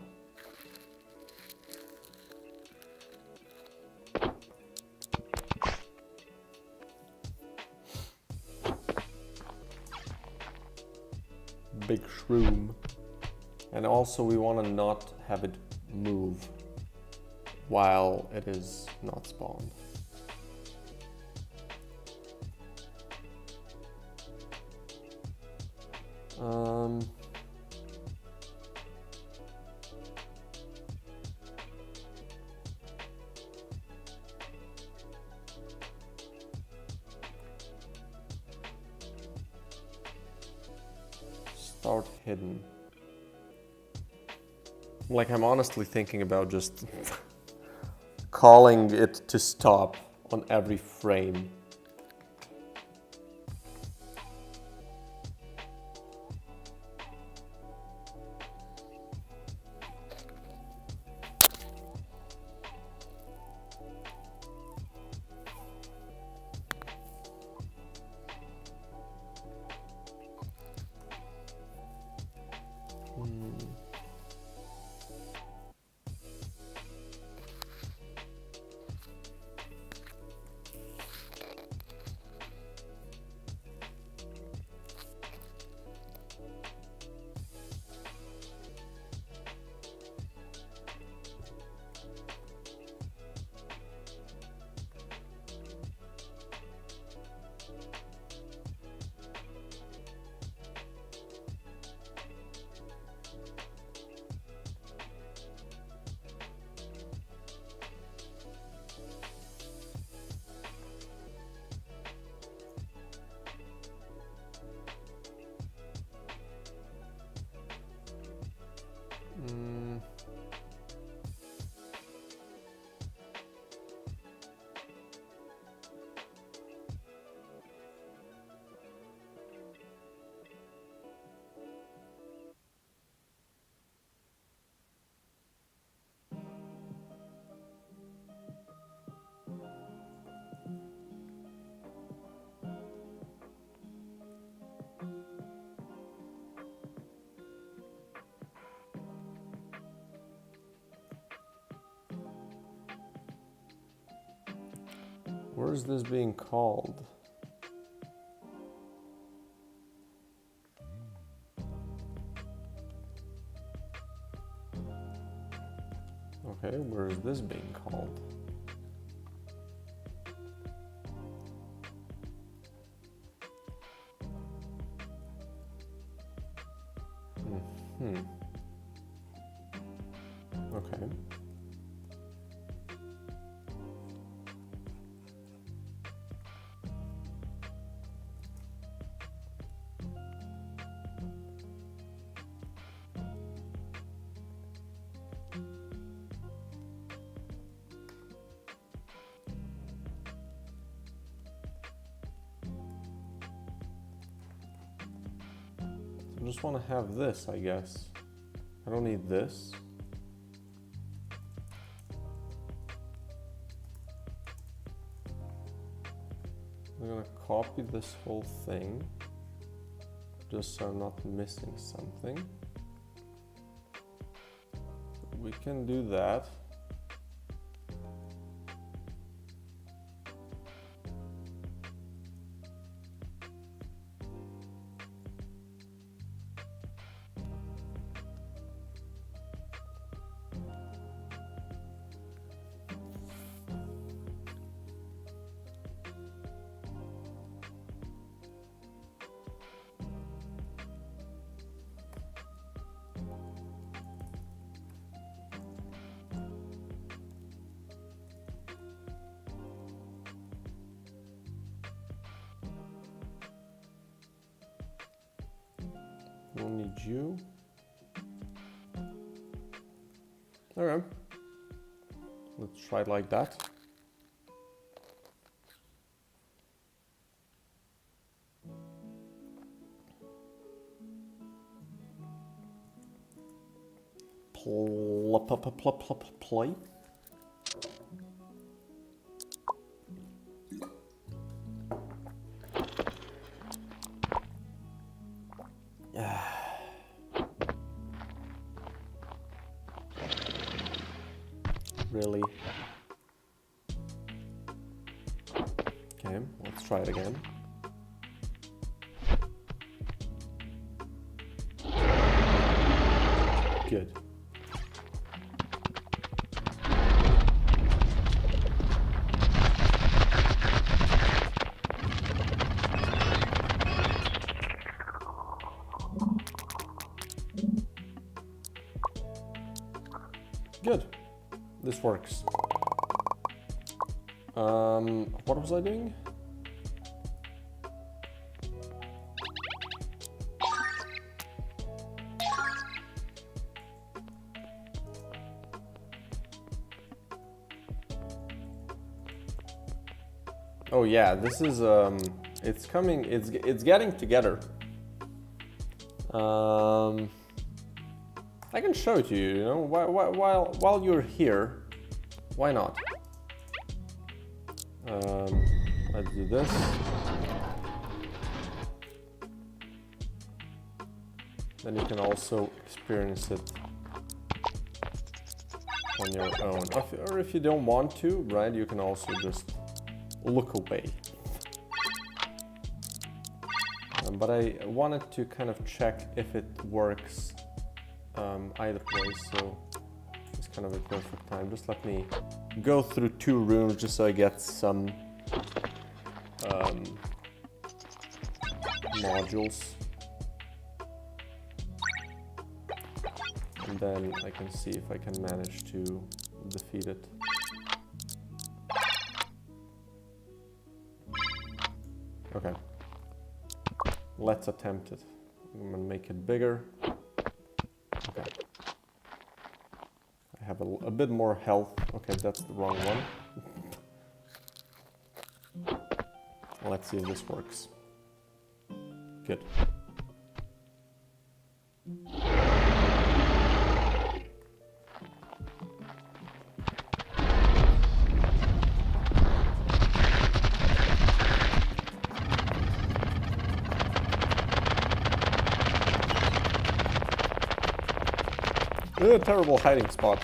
Big shroom. And also we want to not have it move while it is not spawned. Start hidden. Like, I'm honestly thinking about just calling it to stop on every frame. Where is this being called? Okay, where is this being called? Okay. I just want to have this, I guess. I don't need this. I'm gonna copy this whole thing, just so I'm not missing something. We can do that. Don't need you. Okay. Let's try it like that. Play. Really? Okay, let's try it again. Good. Good. This works. What was I doing? Oh yeah, this is it's coming. It's getting together. I can show it to you. You know, while you're here, why not? Let's do this. Then you can also experience it on your own, or if you don't want to, right? You can also just look away. But I wanted to kind of check if it works either way, so it's kind of a perfect time. Just let me go through 2 rooms just so I get some modules, and then I can see if I can manage to defeat it. Okay, let's attempt it. I'm gonna make it bigger. Okay, I have a bit more health. Okay, that's the wrong one. Let's see if this works. Good. A terrible hiding spot.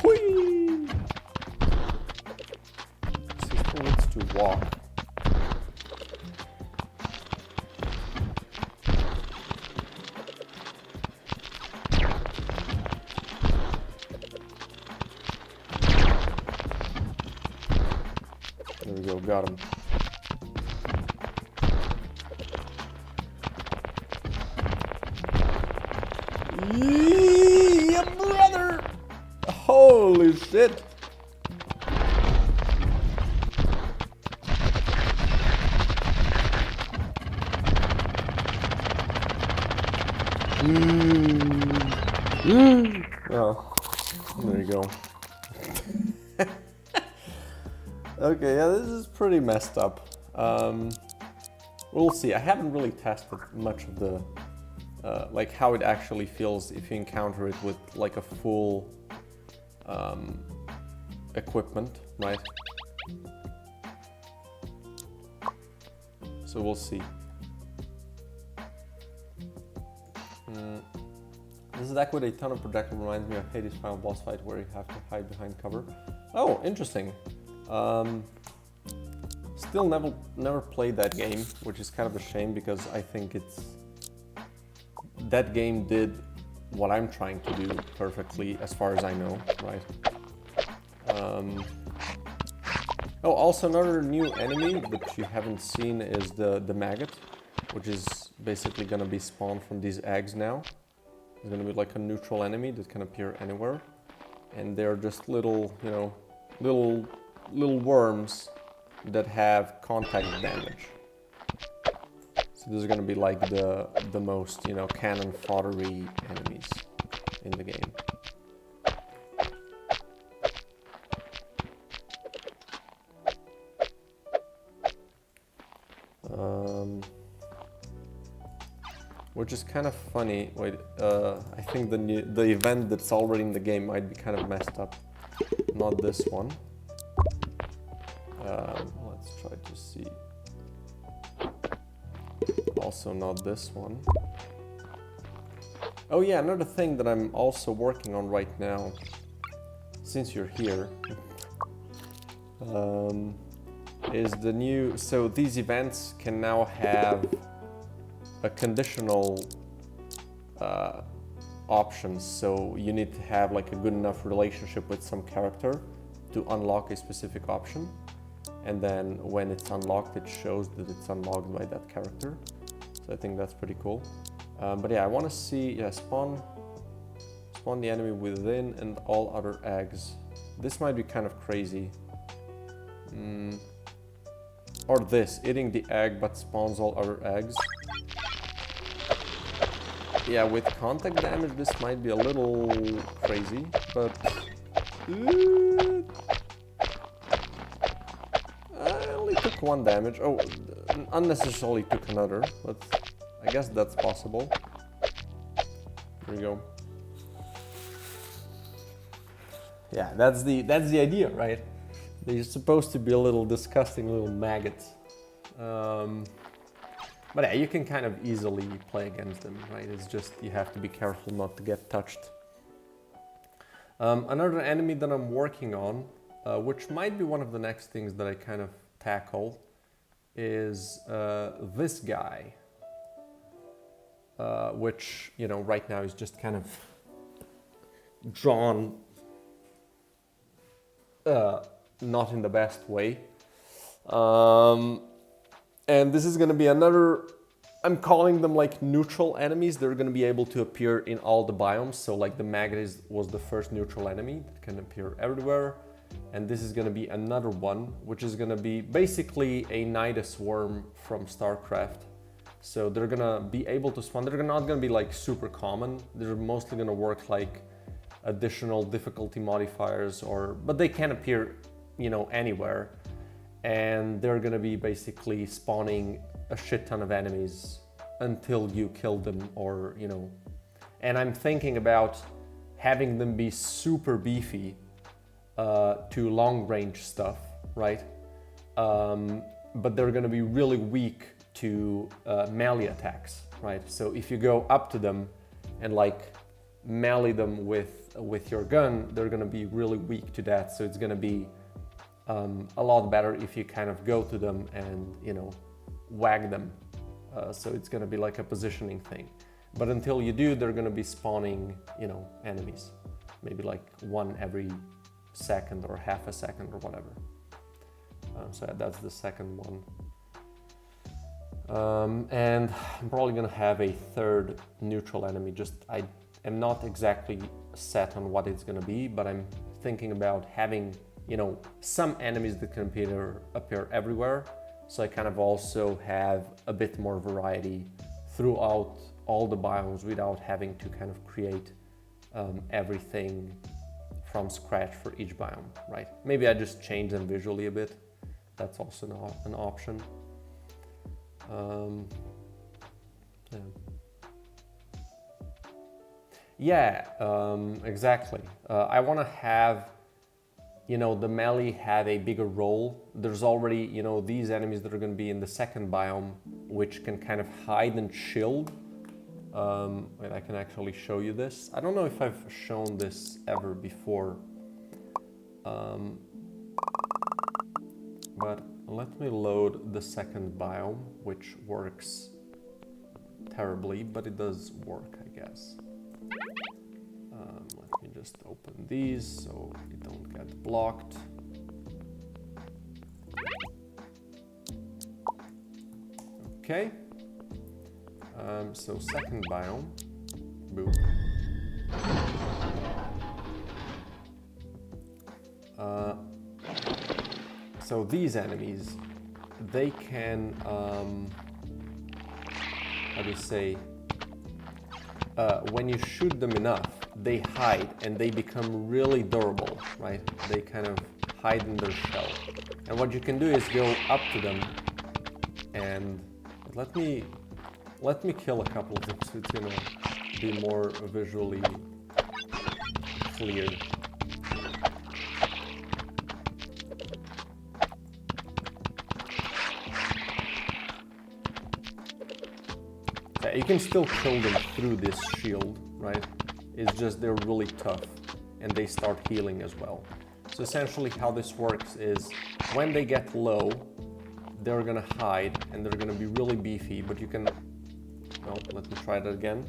Whee! This is for its to walk. There we go, got him. Yeah, brother! Holy shit! Oh, there you go. Okay, yeah, this is pretty messed up. We'll see. I haven't really tested much of the, like how it actually feels if you encounter it with like a full equipment, right? So we'll see. This attack with a ton of projectile reminds me of Hades' final boss fight where you have to hide behind cover. Oh, interesting. Still never played that game, which is kind of a shame because I think that game did what I'm trying to do perfectly as far as I know, right? Oh, also another new enemy that you haven't seen is the maggot, which is basically gonna be spawned from these eggs now. It's gonna be like a neutral enemy that can appear anywhere, and they're just little, you know, little worms that have contact damage. So these are gonna be like the most, you know, cannon foddery enemies in the game. Which is kind of funny. Wait, I think the event that's already in the game might be kind of messed up. Not this one. Let's try to see. Also not this one. Oh yeah, another thing that I'm also working on right now, since you're here, is the new, so these events can now have a conditional options. So you need to have like a good enough relationship with some character to unlock a specific option. And then when it's unlocked, it shows that it's unlocked by that character. So I think that's pretty cool. But yeah, I want to see, yeah, spawn the enemy within and all other eggs. This might be kind of crazy. Or this, eating the egg but spawns all other eggs. Yeah, with contact damage, this might be a little crazy, but I only took one damage. Oh, unnecessarily took another, but I guess that's possible. There we go. Yeah, that's the idea, right? They're supposed to be a little disgusting little maggots. But yeah, you can kind of easily play against them, right? It's just you have to be careful not to get touched. Another enemy that I'm working on, which might be one of the next things that I kind of tackle, is this guy. Which, you know, right now is just kind of drawn not in the best way. And this is going to be another, I'm calling them like neutral enemies. They're going to be able to appear in all the biomes. So like the maggot was the first neutral enemy that can appear everywhere. And this is going to be another one, which is going to be basically a Nidus worm from StarCraft. So they're going to be able to spawn. They're not going to be like super common. They're mostly going to work like additional difficulty modifiers, but they can appear, you know, anywhere. And they're gonna be basically spawning a shit ton of enemies until you kill them, or, you know. And I'm thinking about having them be super beefy to long range stuff, right? But they're gonna be really weak to melee attacks, right? So if you go up to them and like melee them with your gun, they're gonna be really weak to that. So it's gonna be a lot better if you kind of go to them and, you know, whack them. So it's gonna be like a positioning thing. But until you do, they're gonna be spawning, you know, enemies. Maybe like one every second or half a second or whatever. So that's the second one. And I'm probably gonna have a third neutral enemy. I am not exactly set on what it's gonna be, but I'm thinking about having, you know, some enemies that can appear everywhere. So I kind of also have a bit more variety throughout all the biomes without having to kind of create everything from scratch for each biome, right? Maybe I just change them visually a bit. That's also an option. Exactly. I want to have, you know, the melee have a bigger role. There's already, you know, these enemies that are going to be in the second biome, which can kind of hide and shield. Wait, I can actually show you this. I don't know if I've shown this ever before. But let me load the second biome, which works terribly, but it does work, I guess. Let me just open these so you don't get blocked. Okay. So second biome. Boom. So these enemies, they can, how do you say, when you shoot them enough, they hide and they become really durable, right? They kind of hide in their shell. And what you can do is go up to them and let me kill a couple of them so it's gonna be more visually clear. Yeah, you can still kill them through this shield, right? It's just they're really tough and they start healing as well. So essentially how this works is when they get low, they're gonna hide and they're gonna be really beefy, but you can, well, let me try that again.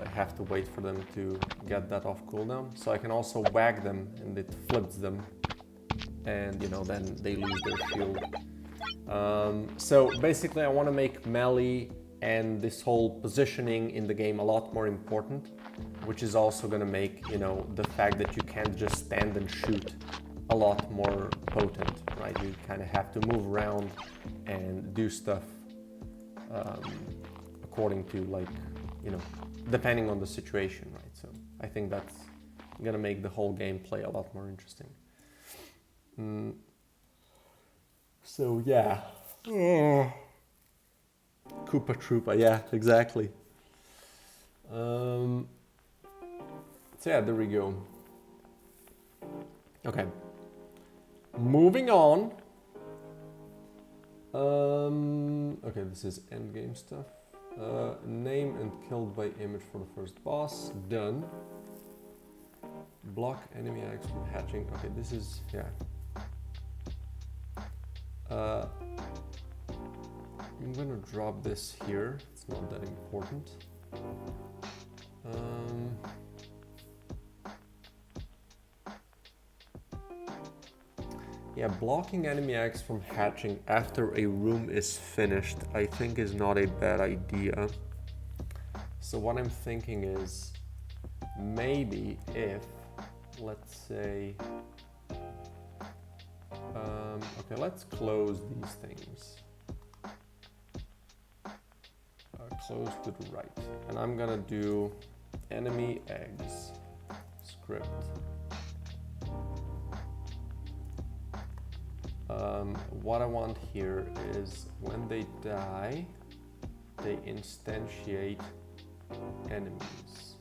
I have to wait for them to get that off cooldown. So I can also whack them and it flips them and, you know, then they lose their shield. So basically I want to make melee and this whole positioning in the game a lot more important, which is also going to make, you know, the fact that you can't just stand and shoot a lot more potent, right? You kind of have to move around and do stuff according to, like, you know, depending on the situation, right? So I think that's gonna make the whole gameplay a lot more interesting. So yeah. Koopa Troopa, yeah, exactly. So yeah, there we go. Okay. Moving on. Okay, this is endgame stuff. Name and killed by image for the first boss. Done. Block enemy eggs from hatching. Okay, this is, yeah. I'm gonna drop this here. It's not that important. Yeah, blocking enemy eggs from hatching after a room is finished, I think is not a bad idea. So what I'm thinking is, maybe if, let's say, okay, let's close these things. Close to the right. And I'm gonna do enemy eggs script. What I want here is when they die, they instantiate enemies.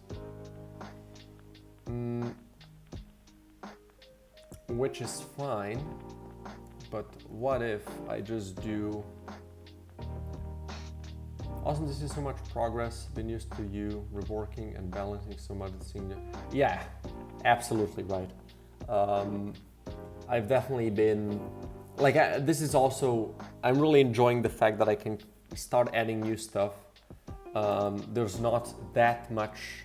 Which is fine, but what if I just do... Awesome to see so much progress, been used to you reworking and balancing so much. Yeah, absolutely right. I've definitely been, like, this is also, I'm really enjoying the fact that I can start adding new stuff. There's not that much,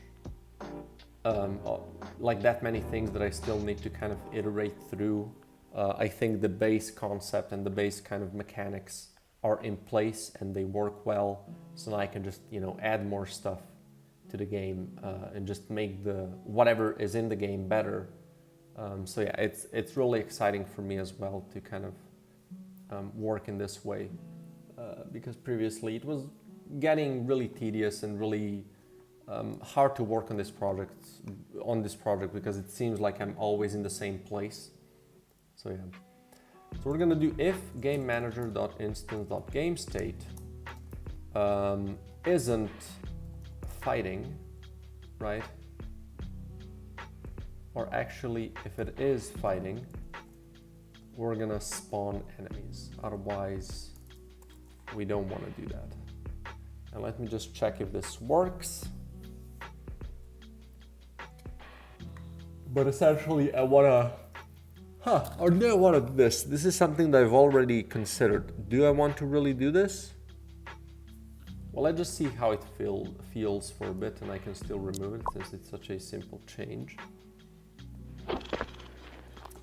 like that many things that I still need to kind of iterate through. I think the base concept and the base kind of mechanics are in place and they work well. So now I can just, you know, add more stuff to the game and just make the whatever is in the game better. So yeah, it's really exciting for me as well to kind of work in this way because previously it was getting really tedious and really hard to work on this project because it seems like I'm always in the same place. So yeah, so we're gonna do if game manager.instance.gamestate isn't fighting, right? Or actually, if it is fighting, we're gonna spawn enemies. Otherwise, we don't want to do that. And let me just check if this works. But essentially, I wanna, or do I want to do this? This is something that I've already considered. Do I want to really do this? Well, let's just see how it feels for a bit, and I can still remove it since it's such a simple change.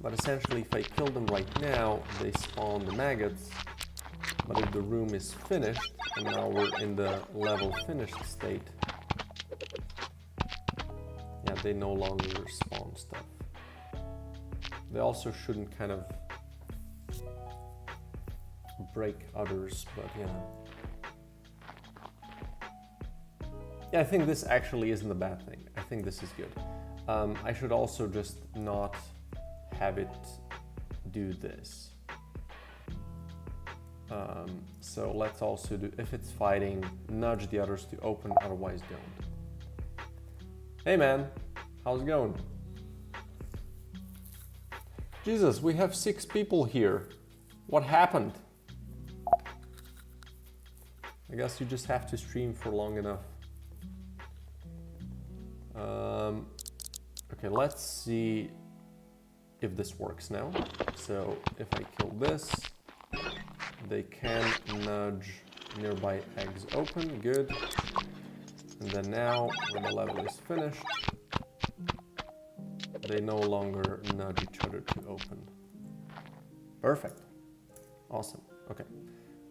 But essentially, if I kill them right now, they spawn the maggots. But if the room is finished, and now we're in the level finished state, yeah, they no longer spawn stuff. They also shouldn't kind of break others, but yeah. Yeah, I think this actually isn't a bad thing. I think this is good. I should also just not have it do this. So let's also do, if it's fighting, nudge the others to open, otherwise don't. Hey man, how's it going? Jesus, we have 6 people here. What happened? I guess you just have to stream for long enough. Okay, let's see if this works now. So if I kill this, they can nudge nearby eggs open, good. And then now, when the level is finished, they no longer nudge each other to open. Perfect. Awesome. Okay,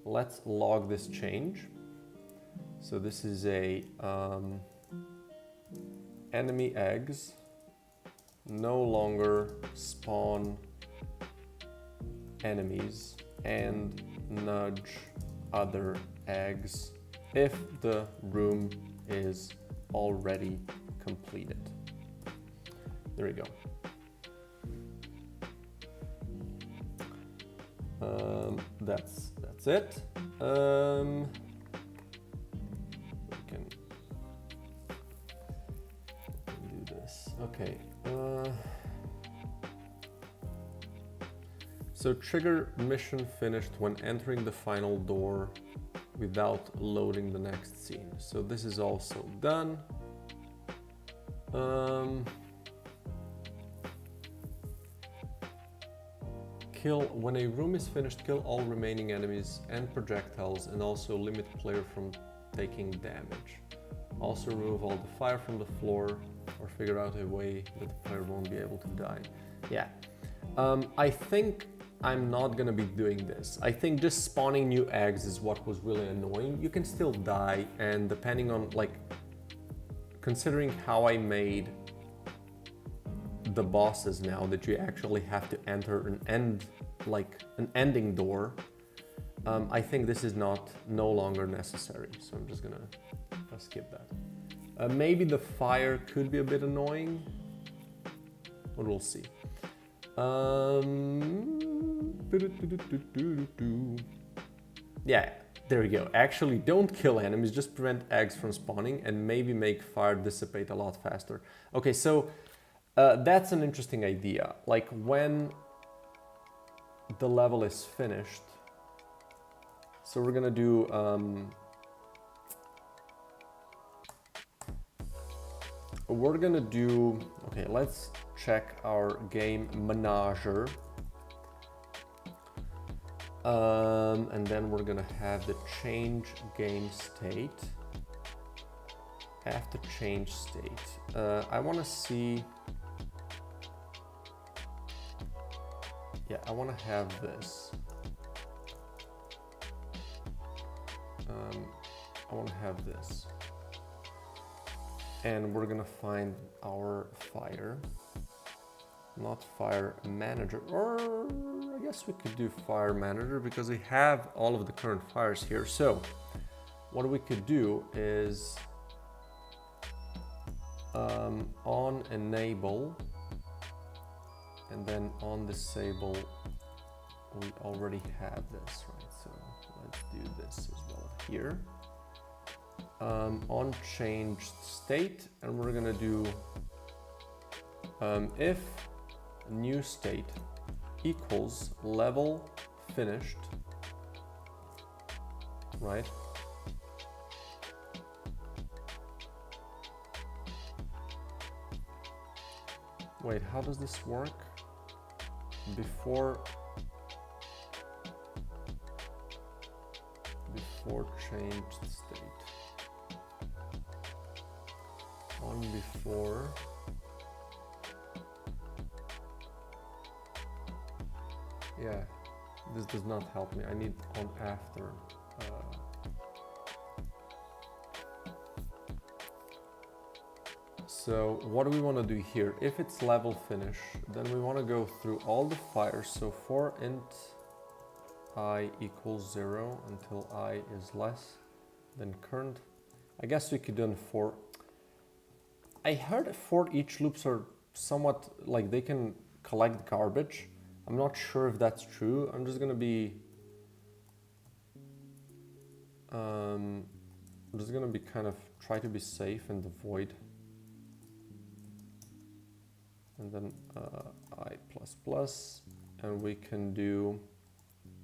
let's log this change. So this is a enemy eggs no longer spawn enemies and nudge other eggs if the room is already completed. There we go. That's it. We can do this. Okay. So trigger mission finished when entering the final door without loading the next scene. So this is also done. When a room is finished, kill all remaining enemies and projectiles, and also limit player from taking damage. Also remove all the fire from the floor, or figure out a way that the player won't be able to die. Yeah, I think I'm not gonna be doing this. I think just spawning new eggs is what was really annoying. You can still die, and depending on, like, considering how I made the bosses now, that you actually have to enter an ending door, I think this is no longer necessary. So I'm just gonna skip that. Maybe the fire could be a bit annoying, but we'll see. Yeah, there we go. Actually, don't kill enemies, just prevent eggs from spawning and maybe make fire dissipate a lot faster. Okay, so that's an interesting idea. Like when the level is finished, so we're gonna do okay, let's check our game manager And then we're gonna have the change game state. After change state, I want to see. Yeah, I want to have this. I want to have this. And we're gonna find our fire. Not fire manager, or I guess we could do fire manager because we have all of the current fires here. So what we could do is on enable and then on disable, we already have this, right? So let's do this as well here. On changed state, and we're gonna do if new state equals level finished, right? Wait, how does this work? Before changed state. On before. Yeah, this does not help me. I need on after. So what do we want to do here? If it's level finish, then we want to go through all the fires. So for int I equals 0 until I is less than current. I guess we could do for. I heard for each loops are somewhat like they can collect garbage. I'm not sure if that's true. I'm just gonna be kind of try to be safe and avoid. And then I++, and we can do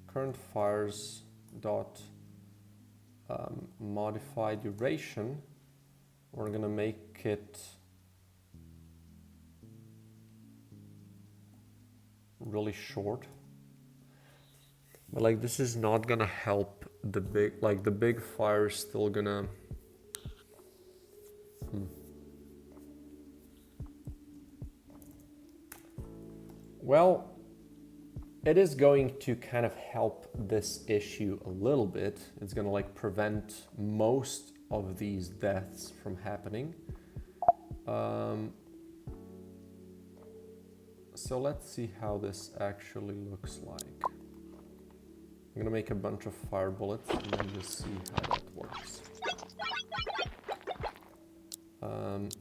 current fires dot modify duration. We're gonna make it really short, but like this is not gonna help the big, like the big fire is still gonna Well, it is going to kind of help this issue a little bit. It's gonna like prevent most of these deaths from happening. So let's see how this actually looks like. I'm gonna make a bunch of fire bullets and then just see how that works.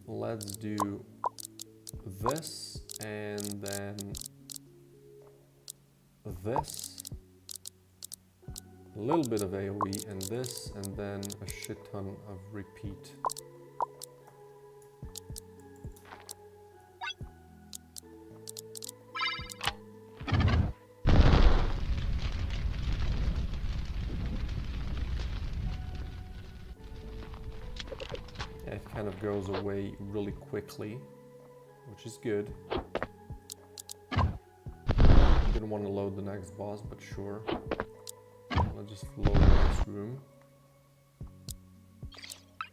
Let's do this and then this, a little bit of AoE and this, and then a shit ton of repeat. Yeah, it kind of goes away really quickly, which is good. Didn't want to load the next boss, but sure. I'll just load the next room.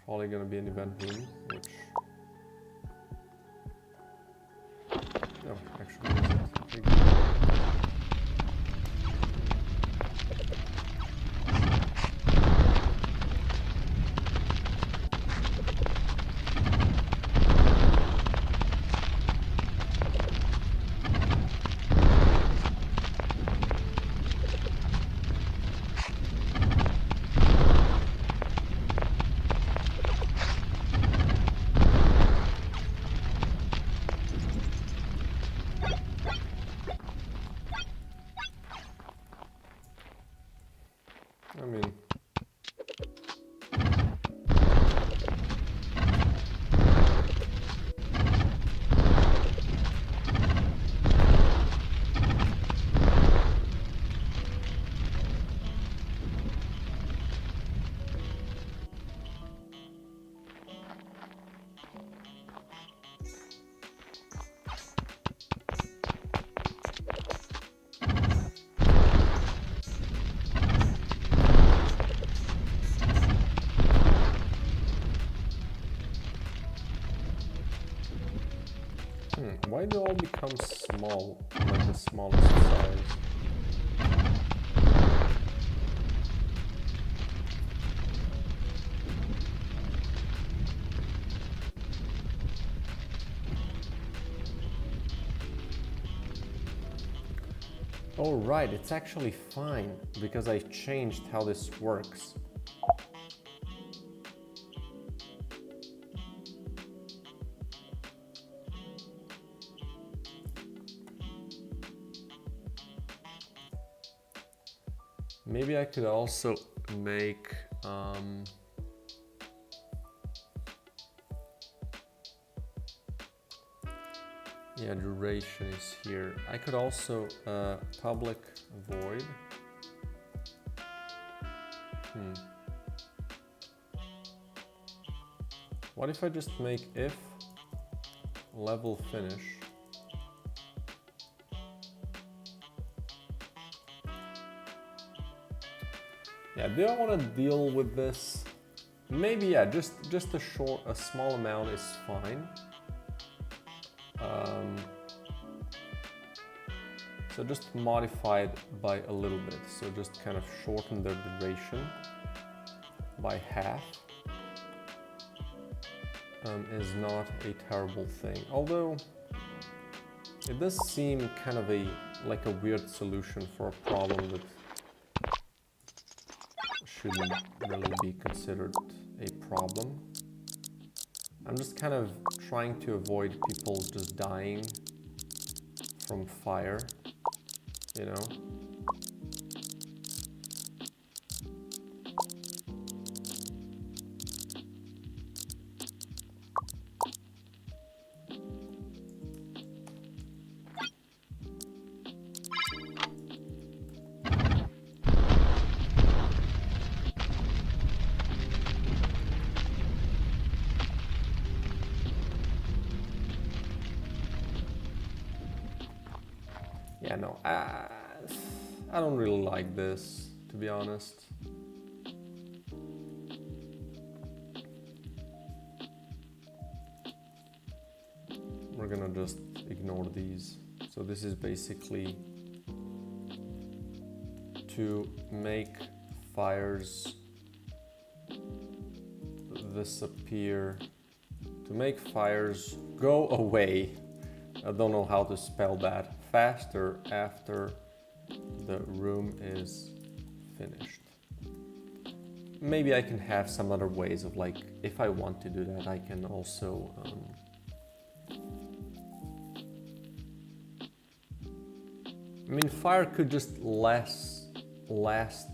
Probably gonna be an event room, which... No, actually isn't. I mean... Why do all become small, like the smallest size? Oh right, it's actually fine because I changed how this works. Maybe I could also make yeah, duration is here. I could also public void. What if I just make if level finish? Yeah, do I want to deal with this? Maybe, yeah, just a small amount is fine. So just modify it by a little bit. So just kind of shorten the duration by half. Is not a terrible thing. Although it does seem kind of like a weird solution for a problem that shouldn't really be considered a problem. I'm just kind of trying to avoid people just dying from fire, you know? Yeah, no, I don't really like this, to be honest. We're gonna just ignore these. So this is basically to make fires disappear, to make fires go away. I don't know how to spell that. Faster after the room is finished. Maybe I can have some other ways of, like, if I want to do that, I can also I mean, fire could just last less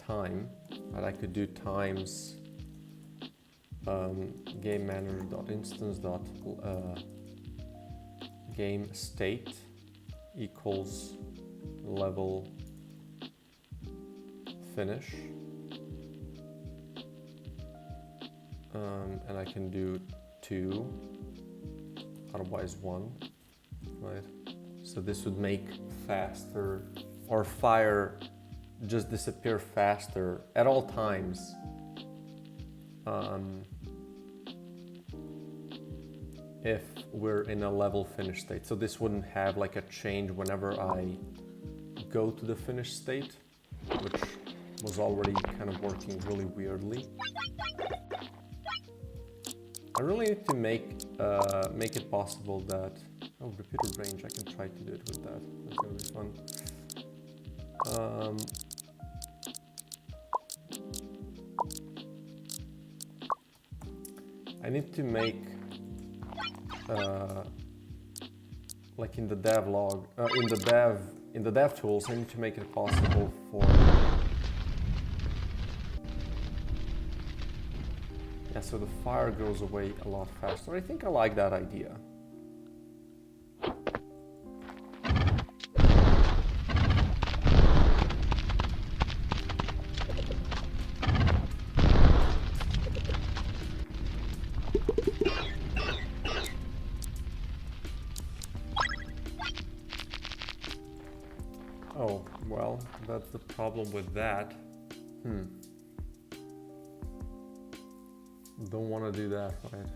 time, but I could do times game manager.instance game state equals level finish, and I can do 2, otherwise 1, right? So this would make faster, or fire just disappear faster at all times. If we're in a level finish state. So this wouldn't have like a change whenever I go to the finished state, which was already kind of working really weirdly. I really need to make it possible that, oh, repeated range, I can try to do it with that. That's gonna be fun. I need to make like in the dev log, in the dev tools, I need to make it possible for, yeah, so the fire goes away a lot faster. I think I like that idea. Oh, well, that's the problem with that. Don't want to do that, right?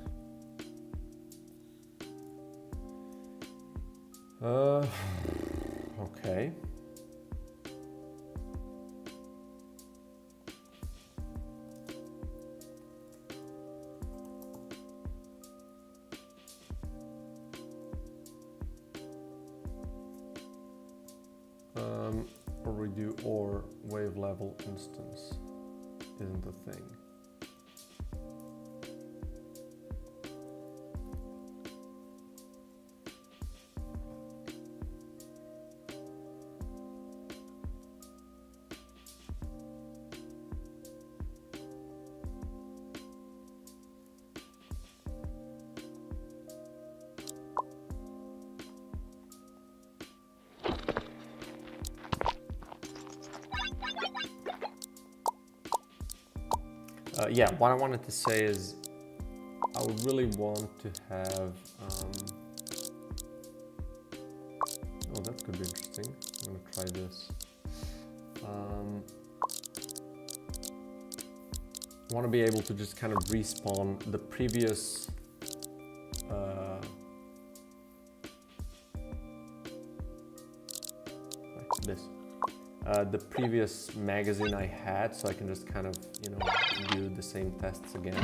Okay. Or we do or wave level instance isn't a thing. Yeah, what I wanted to say is I would really want to have... oh, that could be interesting. I'm going to try this. I want to be able to just kind of respawn the previous... like this. The previous magazine I had, so I can just kind of, you know, do the same tests again.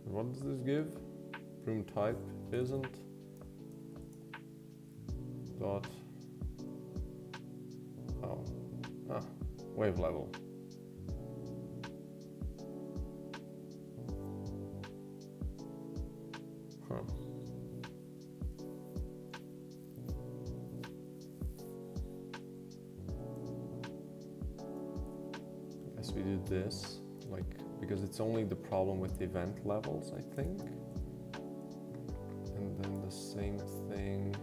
What does this give? Room type isn't dot. Oh, wave level. Huh. I guess we did this, like, because it's only the problem with the event levels, I think. And then the same thing,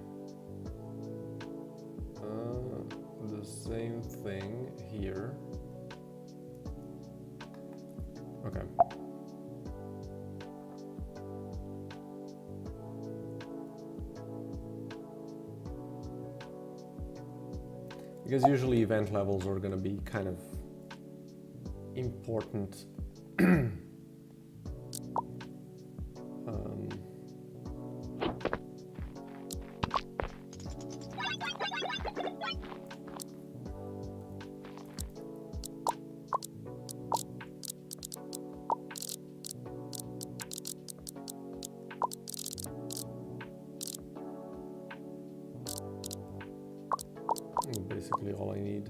here. Okay. Because usually event levels are going to be kind of important. Basically all I need.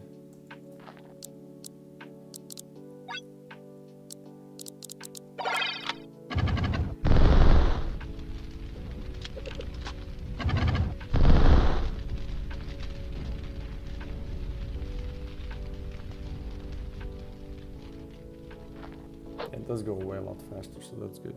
It does go away a lot faster, so that's good.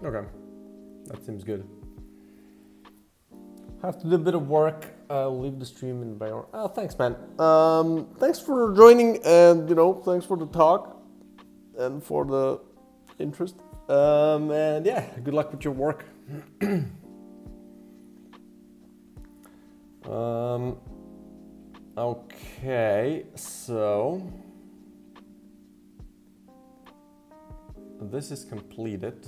Okay, that seems good. Have to do a bit of work I'll leave the stream in the background. Oh, thanks, man. Thanks for joining, and thanks for the talk and for the interest. And yeah, good luck with your work. Okay, so this is completed.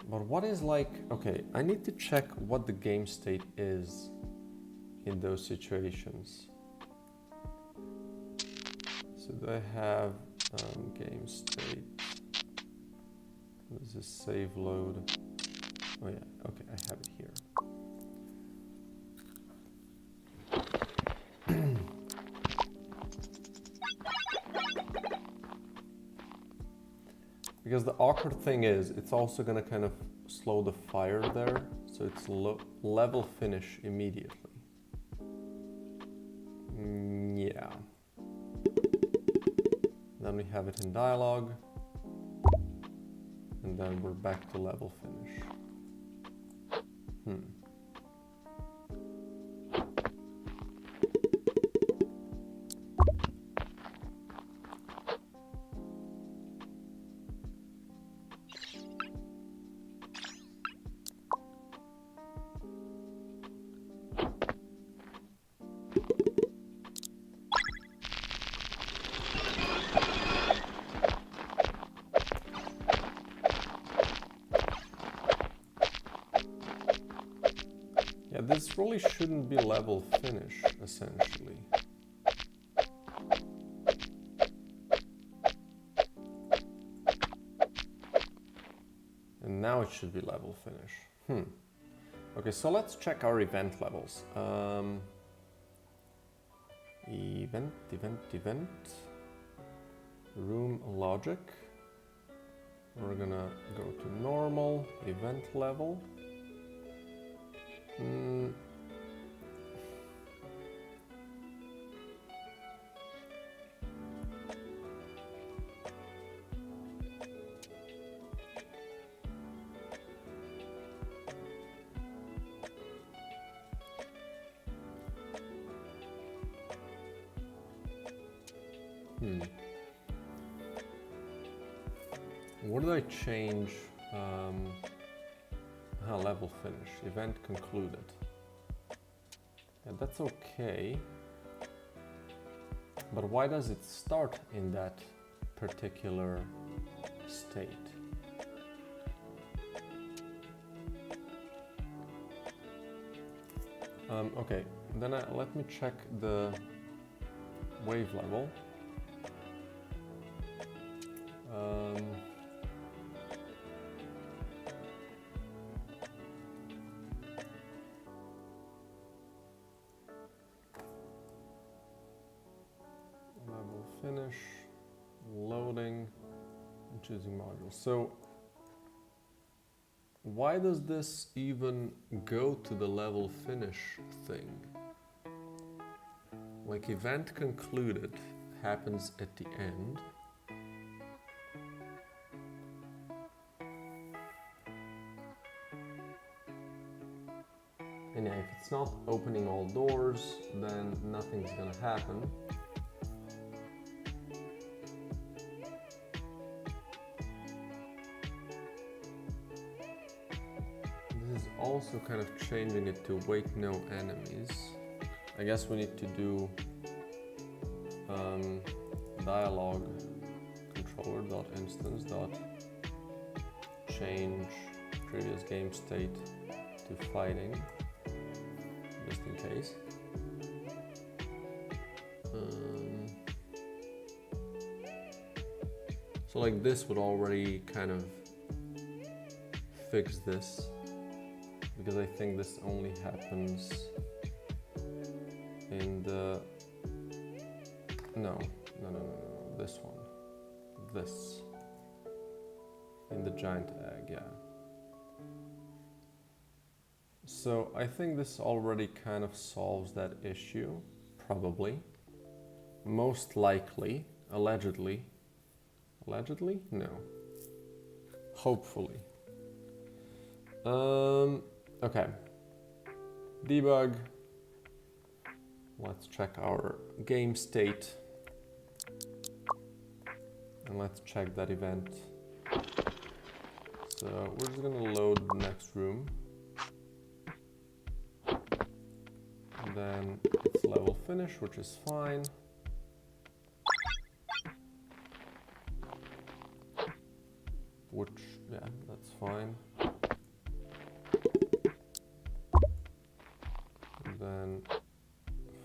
But what is okay, I need to check what the game state is in those situations. So do I have game state? This is save load. Oh yeah, okay, I have it here. Because the awkward thing is, it's also gonna kind of slow the fire there, so it's level finish immediately. Yeah. Then we have it in dialogue, and then we're back to level finish. This really shouldn't be level finish, essentially. And now it should be level finish. Okay, so let's check our event levels. Event. Room logic. We're gonna go to normal, event level. What did I change? Level finish, event concluded. Yeah, that's okay. But why does it start in that particular state? Okay, then let me check the wave level. Finish, loading, and choosing modules. So why does this even go to the level finish thing? Like event concluded happens at the end. And yeah, if it's not opening all doors, then nothing's gonna happen. Also kind of changing it to wait no enemies. I guess we need to do dialogue controller.instance.change previous game state to fighting, just in case. So like this would already kind of fix this. Because I think this only happens in the... No, this one. This. In the giant egg, yeah. So I think this already kind of solves that issue, probably. Most likely, allegedly. Allegedly? No. Hopefully. Okay. Debug. Let's check our game state. And let's check that event. So we're just gonna load the next room. And then it's level finish, which is fine. Which, yeah, that's fine. And then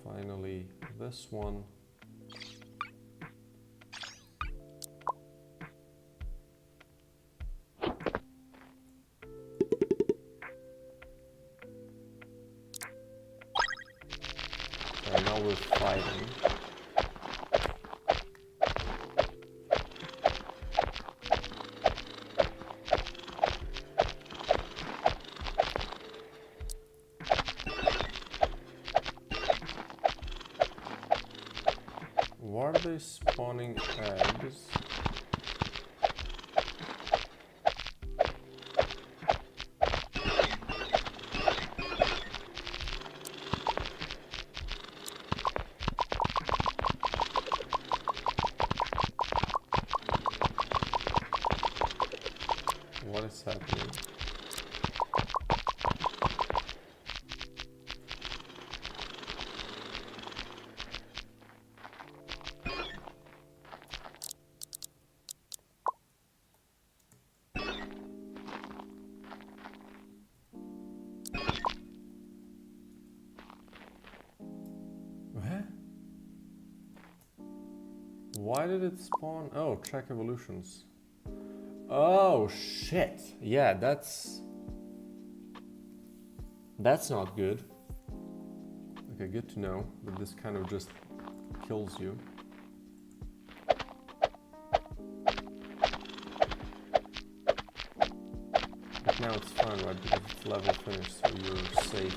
finally this one. Okay, now we're fighting. Why are they spawning eggs? What is happening? Why did it spawn? Oh, track evolutions. Oh shit. Yeah, that's not good. Okay, good to know that this kind of just kills you. But now it's fine, right? Because it's level finished, so you're safe.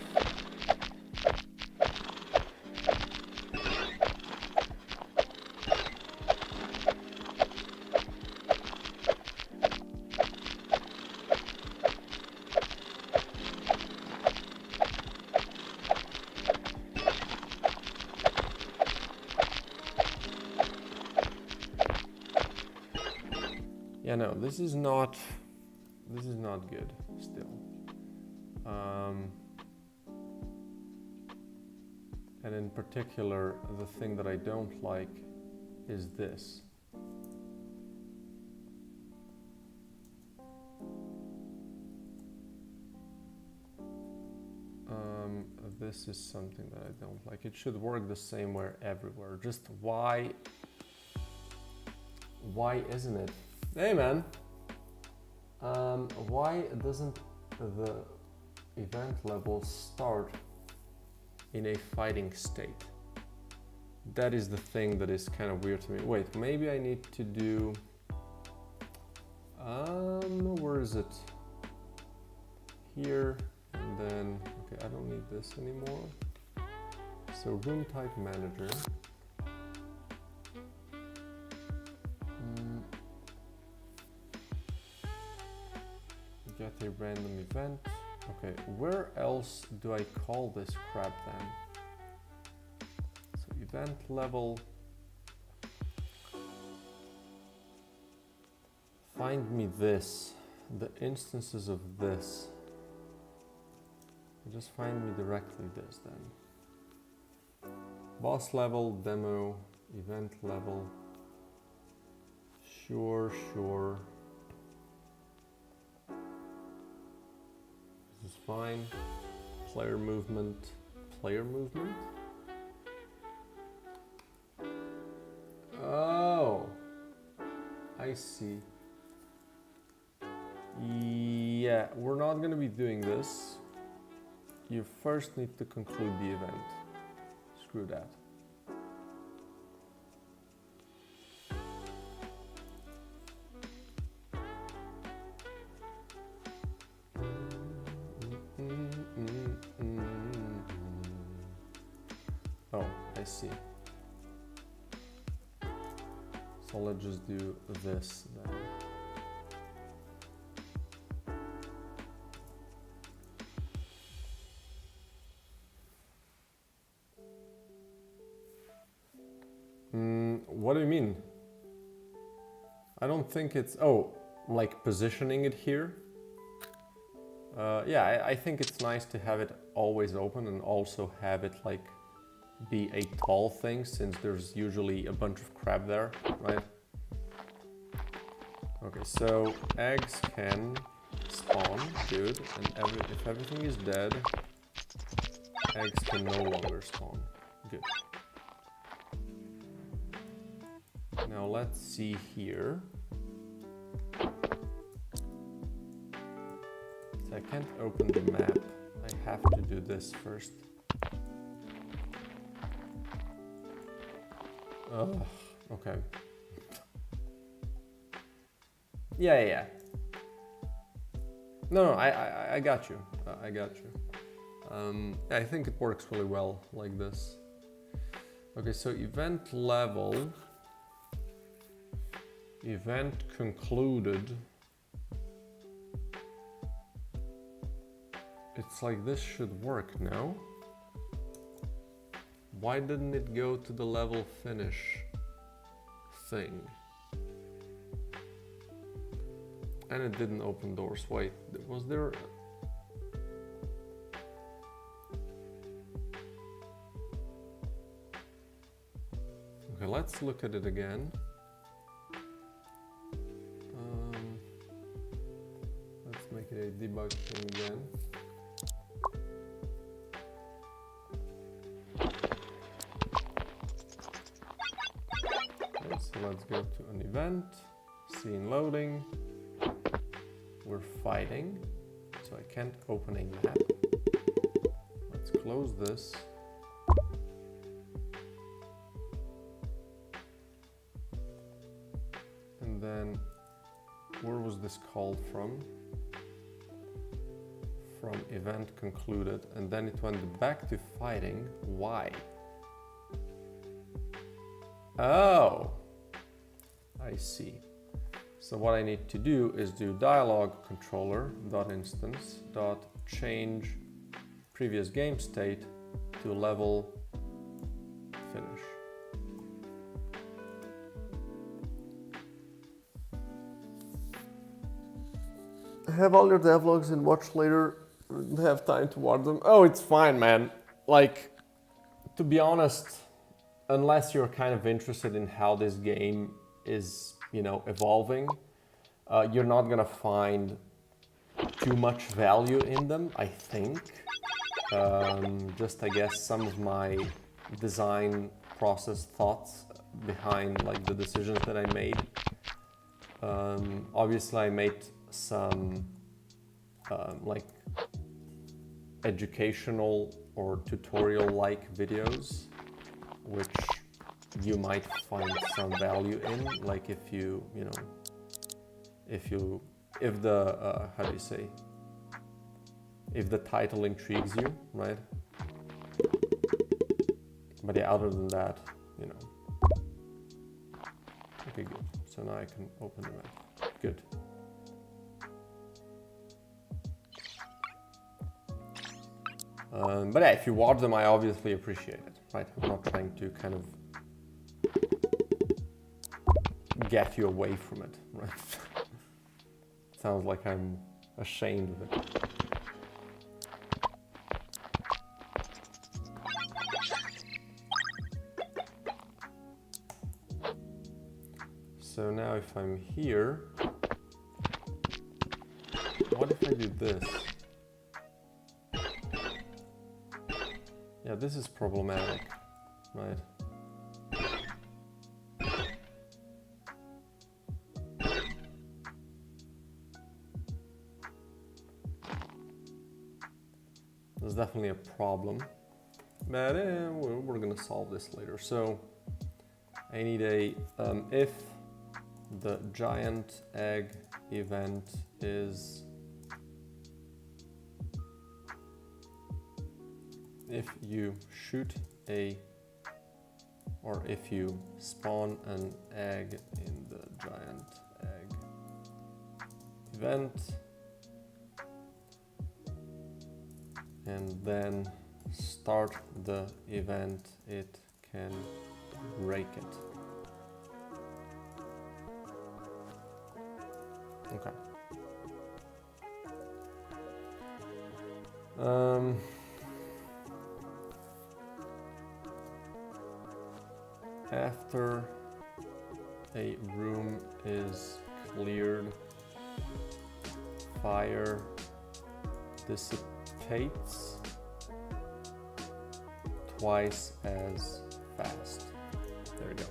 Yeah, no, this is not good still. And in particular, the thing that I don't like is this. This is something that I don't like. It should work the same way everywhere. Just why isn't it? Hey man, why doesn't the event level start in a fighting state? That is the thing that is kind of weird to me. Wait, maybe I need to do, where is it? Here, and then, okay, I don't need this anymore. So room type manager. Get a random event. Okay, where else do I call this crap then? So event level. Find me this, the instances of this. Just find me directly this then. Boss level, demo, event level. Sure. This is fine. Player movement. Oh, I see. Yeah, we're not gonna be doing this. You first need to conclude the event. Screw that. Oh, I see. So let's just do this then. What do you mean? I don't think it's... Oh, like positioning it here? Yeah, I think it's nice to have it always open and also have it like be a tall thing, since there's usually a bunch of crap there, right? Okay, so eggs can spawn, good, and if everything is dead, eggs can no longer spawn, good. Now let's see here. So I can't open the map, I have to do this first. Okay. Yeah. No, I got you. I got you. I think it works really well like this. Okay, so event level. Event concluded. It's like this should work, no? Why didn't it go to the level finish thing? And it didn't open doors. Wait, was there... Okay, let's look at it again. Let's make it a debug thing again. Okay, so let's go to an event, scene loading. We're fighting, so I can't open a map. Let's close this. And then, where was this called from? From event concluded, and then it went back to fighting. Why? Oh, I see. So what I need to do is do dialog controller.instance .change previous game state to level finish. Have all your devlogs and watch later. Have time to watch them. Oh, it's fine, man. Like, to be honest, unless you're kind of interested in how this game is, you know, evolving, you're not gonna find too much value in them, I think. Just, I guess, some of my design process thoughts behind like the decisions that I made. Obviously, I made some like educational or tutorial-like videos, which you might find some value in, like if you know, if the how do you say, if the title intrigues you, right? But yeah, other than that, you know. Okay, good. So now I can open the map. Good. But yeah, if you watch them, I obviously appreciate it, right? I'm not trying to kind of get you away from it, right? Sounds like I'm ashamed of it. So now if I'm here, what if I do this? Yeah, this is problematic, right? There's definitely a problem, but we're gonna solve this later. So I need a if the giant egg event is if you shoot a, or if you spawn an egg in the giant egg event and then start the event, it can break it. Okay. After a room is cleared, fire dissipates twice as fast. There we go.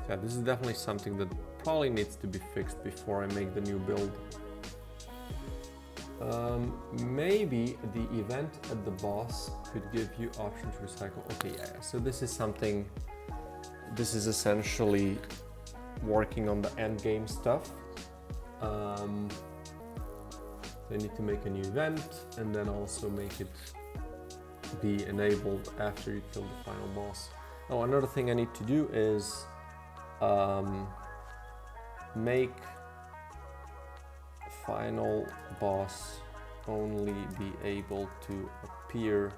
Yeah, this is definitely something that probably needs to be fixed before I make the new build. Maybe the event at the boss could give you option to recycle. Okay, yeah, so this is something, this is essentially working on the end game stuff. They need to make a new event and then also make it be enabled after you kill the final boss. Oh, another thing I need to do is make final boss only be able to appear,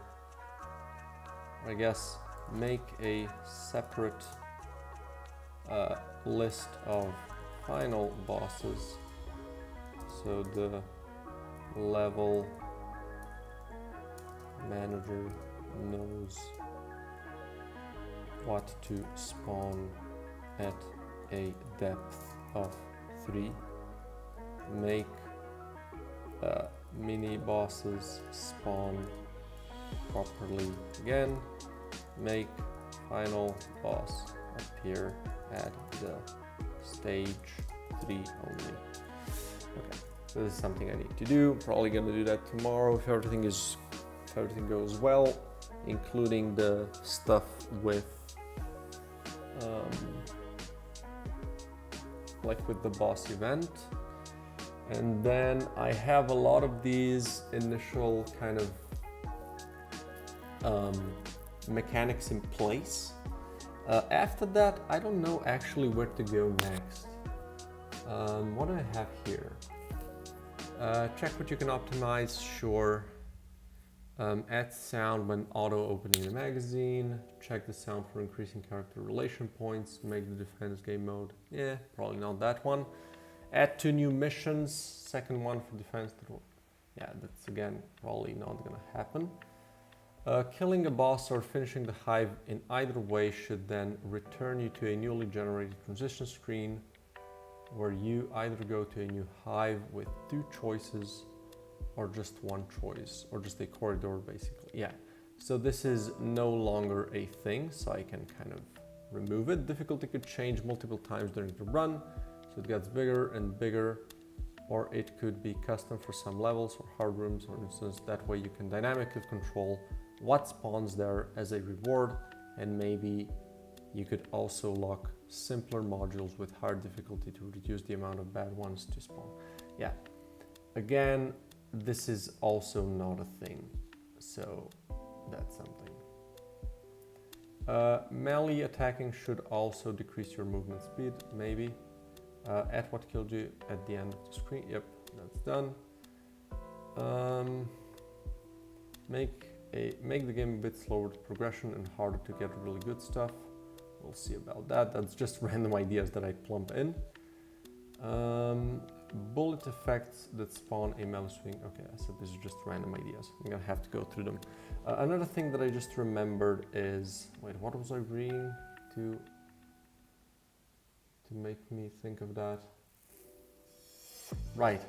I guess make a separate list of final bosses so the level manager knows what to spawn at a depth of 3. Make mini bosses spawn properly again. Make final boss appear at the stage 3 only. Okay, so this is something I need to do. Probably gonna do that tomorrow if everything goes well, including the stuff with like with the boss event. And then I have a lot of these initial kind of mechanics in place. After that, I don't know actually where to go next. What do I have here? Check what you can optimize, sure. Add sound when auto-opening the magazine. Check the sound for increasing character relation points. Make the defense game mode. Yeah, probably not that one. Add 2 new missions. Second one for defense. Yeah, that's again probably not gonna happen. Killing a boss or finishing the hive in either way should then return you to a newly generated transition screen where you either go to a new hive with 2 choices or just 1 choice, or just a corridor basically. Yeah, so this is no longer a thing, so I can kind of remove it. Difficulty could change multiple times during the run, so it gets bigger and bigger, or it could be custom for some levels or hard rooms, for instance. That way you can dynamically control what spawns there as a reward, and maybe you could also lock simpler modules with higher difficulty to reduce the amount of bad ones to spawn. Yeah, again, this is also not a thing, so that's something. Melee attacking should also decrease your movement speed, maybe. Add what killed you at the end of the screen. Yep, that's done. Make the game a bit slower to progression and harder to get really good stuff. We'll see about that. That's just random ideas that I plump in. Bullet effects that spawn a melee swing. Okay, so these are just random ideas. I'm gonna have to go through them. Another thing that I just remembered is, wait, what was I reading to make me think of that? Right.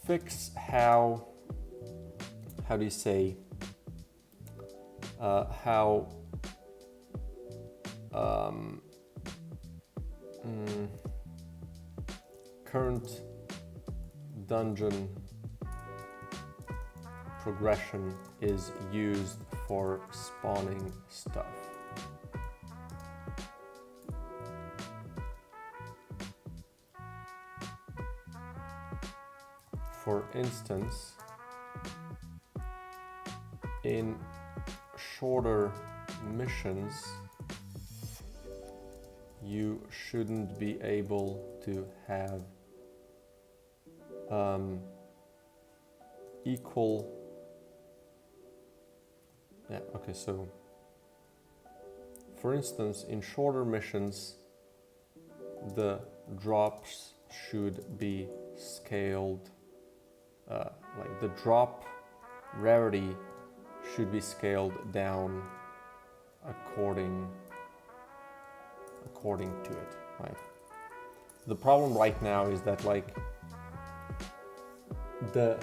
Fix how do you say, how current dungeon progression is used for spawning stuff. For instance, in shorter missions, you shouldn't be able to have equal yeah, okay, so for instance, in shorter missions, the drops should be scaled, like the drop rarity should be scaled down according to it, right? The problem right now is that like the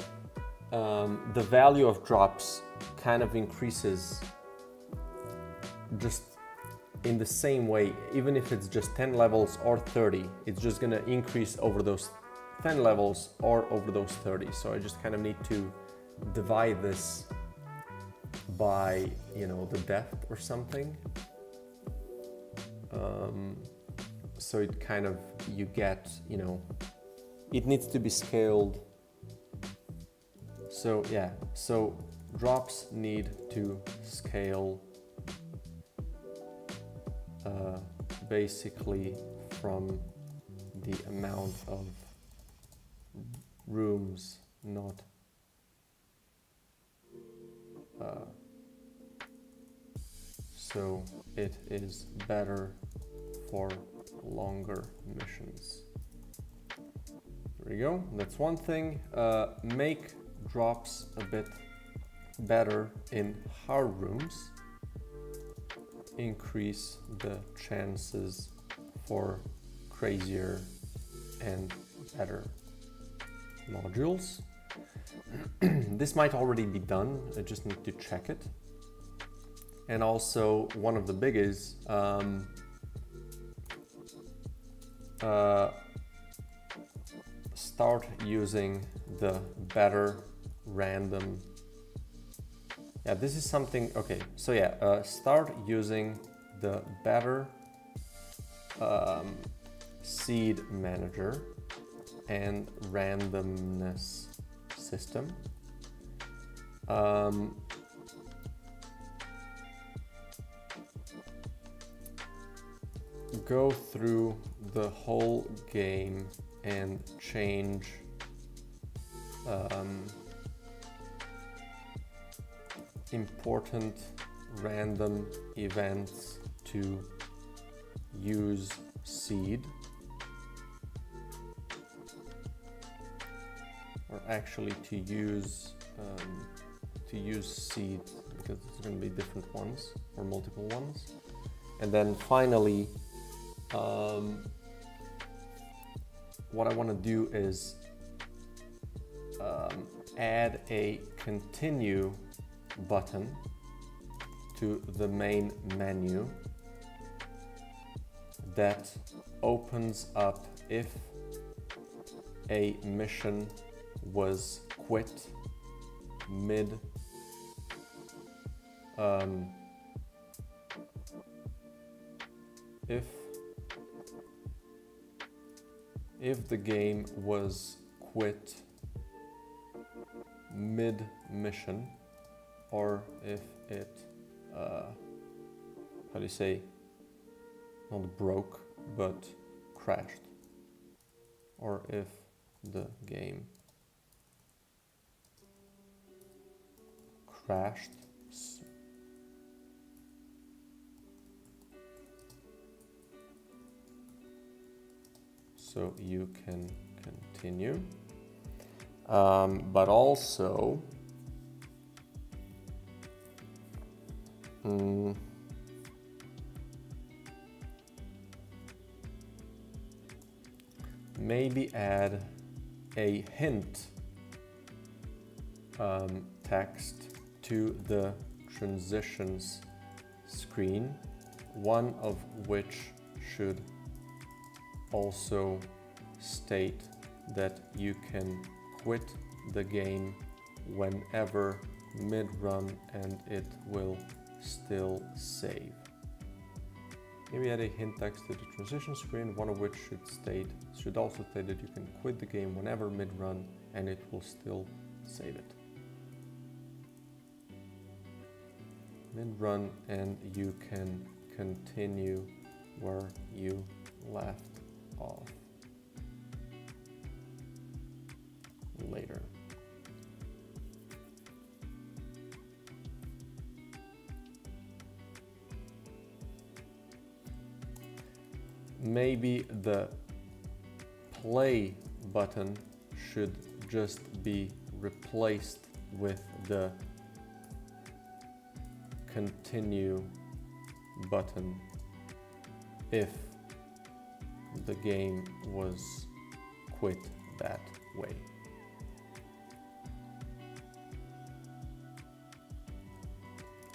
value of drops kind of increases just in the same way, even if it's just 10 levels or 30, it's just gonna increase over those 10 levels or over those 30. So I just kind of need to divide this by, you know, the depth or something. So it kind of, you get, you know, it needs to be scaled. So yeah, so drops need to scale basically from the amount of rooms, not so it is better for longer missions. There we go, that's one thing. Make drops a bit better in hard rooms. Increase the chances for crazier and better modules. This might already be done, I just need to check it. And also one of the big is start using the better random. Yeah, this is something, okay, so yeah, start using the better seed manager and randomness system. Go through the whole game and change important random events to use seed, or actually to use seed, because it's going to be different ones or multiple ones. And then finally, what I want to do is add a continue button to the main menu that opens up if a mission was quit mid if the game was quit mid mission, or if it how do you say, not broke but crashed, or if the game crashed. So you can continue, but also maybe add a hint text to the transitions screen, one of which should also state that you can quit the game whenever mid-run and it will still save. Maybe add a hint text to the transition screen, one of which should also state that you can quit the game whenever mid-run and it will still save it. Mid-run and you can continue where you left off later. maybe the play button should just be replaced with the continue button if the game was quit that way.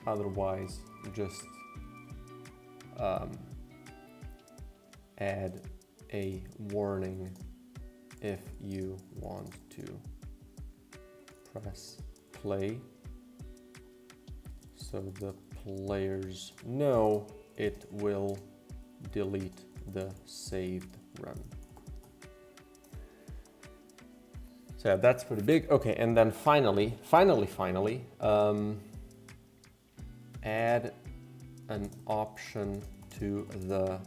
Otherwise, just add a warning if you want to press play so the players know it will delete the saved run. So that's pretty big. Okay, and then finally, add an option to the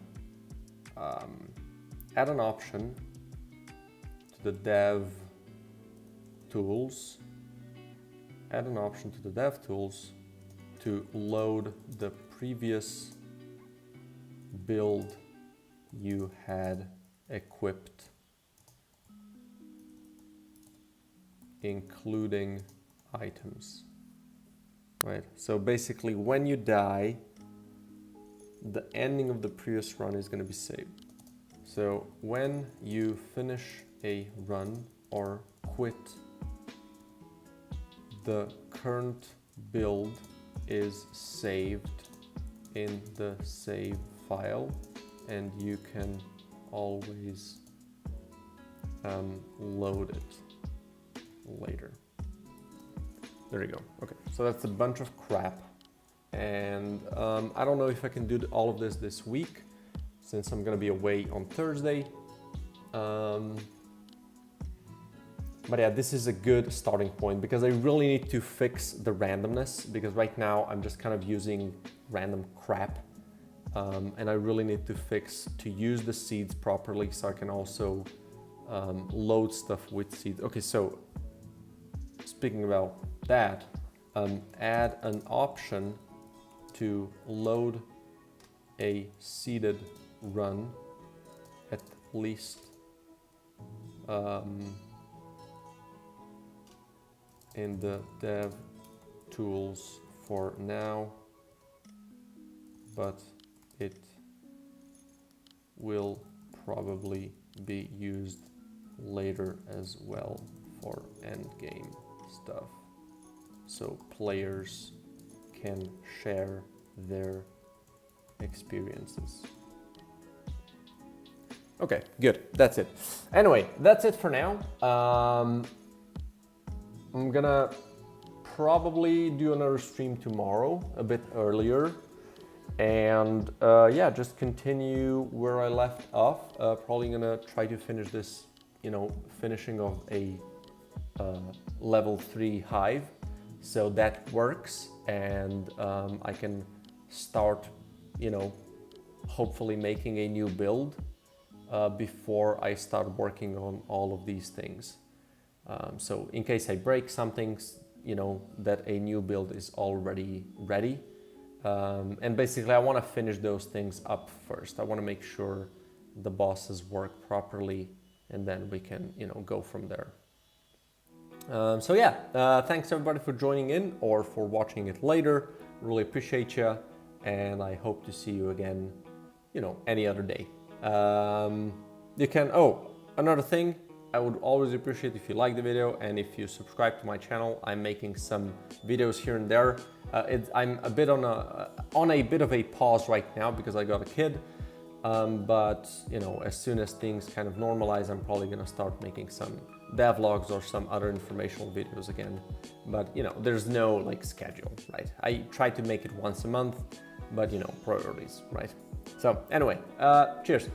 dev tools. Add an option to the dev tools to load the previous build you had equipped, including items. Right, so basically when you die, the ending of the previous run is going to be saved. So when you finish a run or quit, the current build is saved in the save file, and you can always load it later. There you go. Okay, so that's a bunch of crap, and I don't know if I can do all of this week, since I'm gonna be away on Thursday. But yeah, this is a good starting point because I really need to fix the randomness, because right now I'm just kind of using random crap, and I really need to use the seeds properly so I can also load stuff with seeds. Okay, so speaking about that, add an option to load a seeded run at least in the dev tools for now, but it will probably be used later as well for endgame stuff, so players can share their experiences. Okay, good, that's it. Anyway, that's it for now. I'm gonna probably do another stream tomorrow, a bit earlier, and yeah, just continue where I left off. Probably gonna try to finish this, finishing of a level 3 hive, so that works, and I can start, hopefully making a new build before I start working on all of these things. So in case I break something, that a new build is already ready. And basically I want to finish those things up first. I want to make sure the bosses work properly, and then we can, go from there. So yeah, thanks everybody for joining in or for watching it later. Really appreciate you, and I hope to see you again, any other day. You can, another thing, I would always appreciate if you like the video and if you subscribe to my channel. I'm making some videos here and there. I'm a bit on a bit of a pause right now because I got a kid. But as soon as things kind of normalize, I'm probably gonna start making some devlogs or some other informational videos again. But there's no schedule, right? I try to make it once a month, but priorities, right? So anyway, cheers.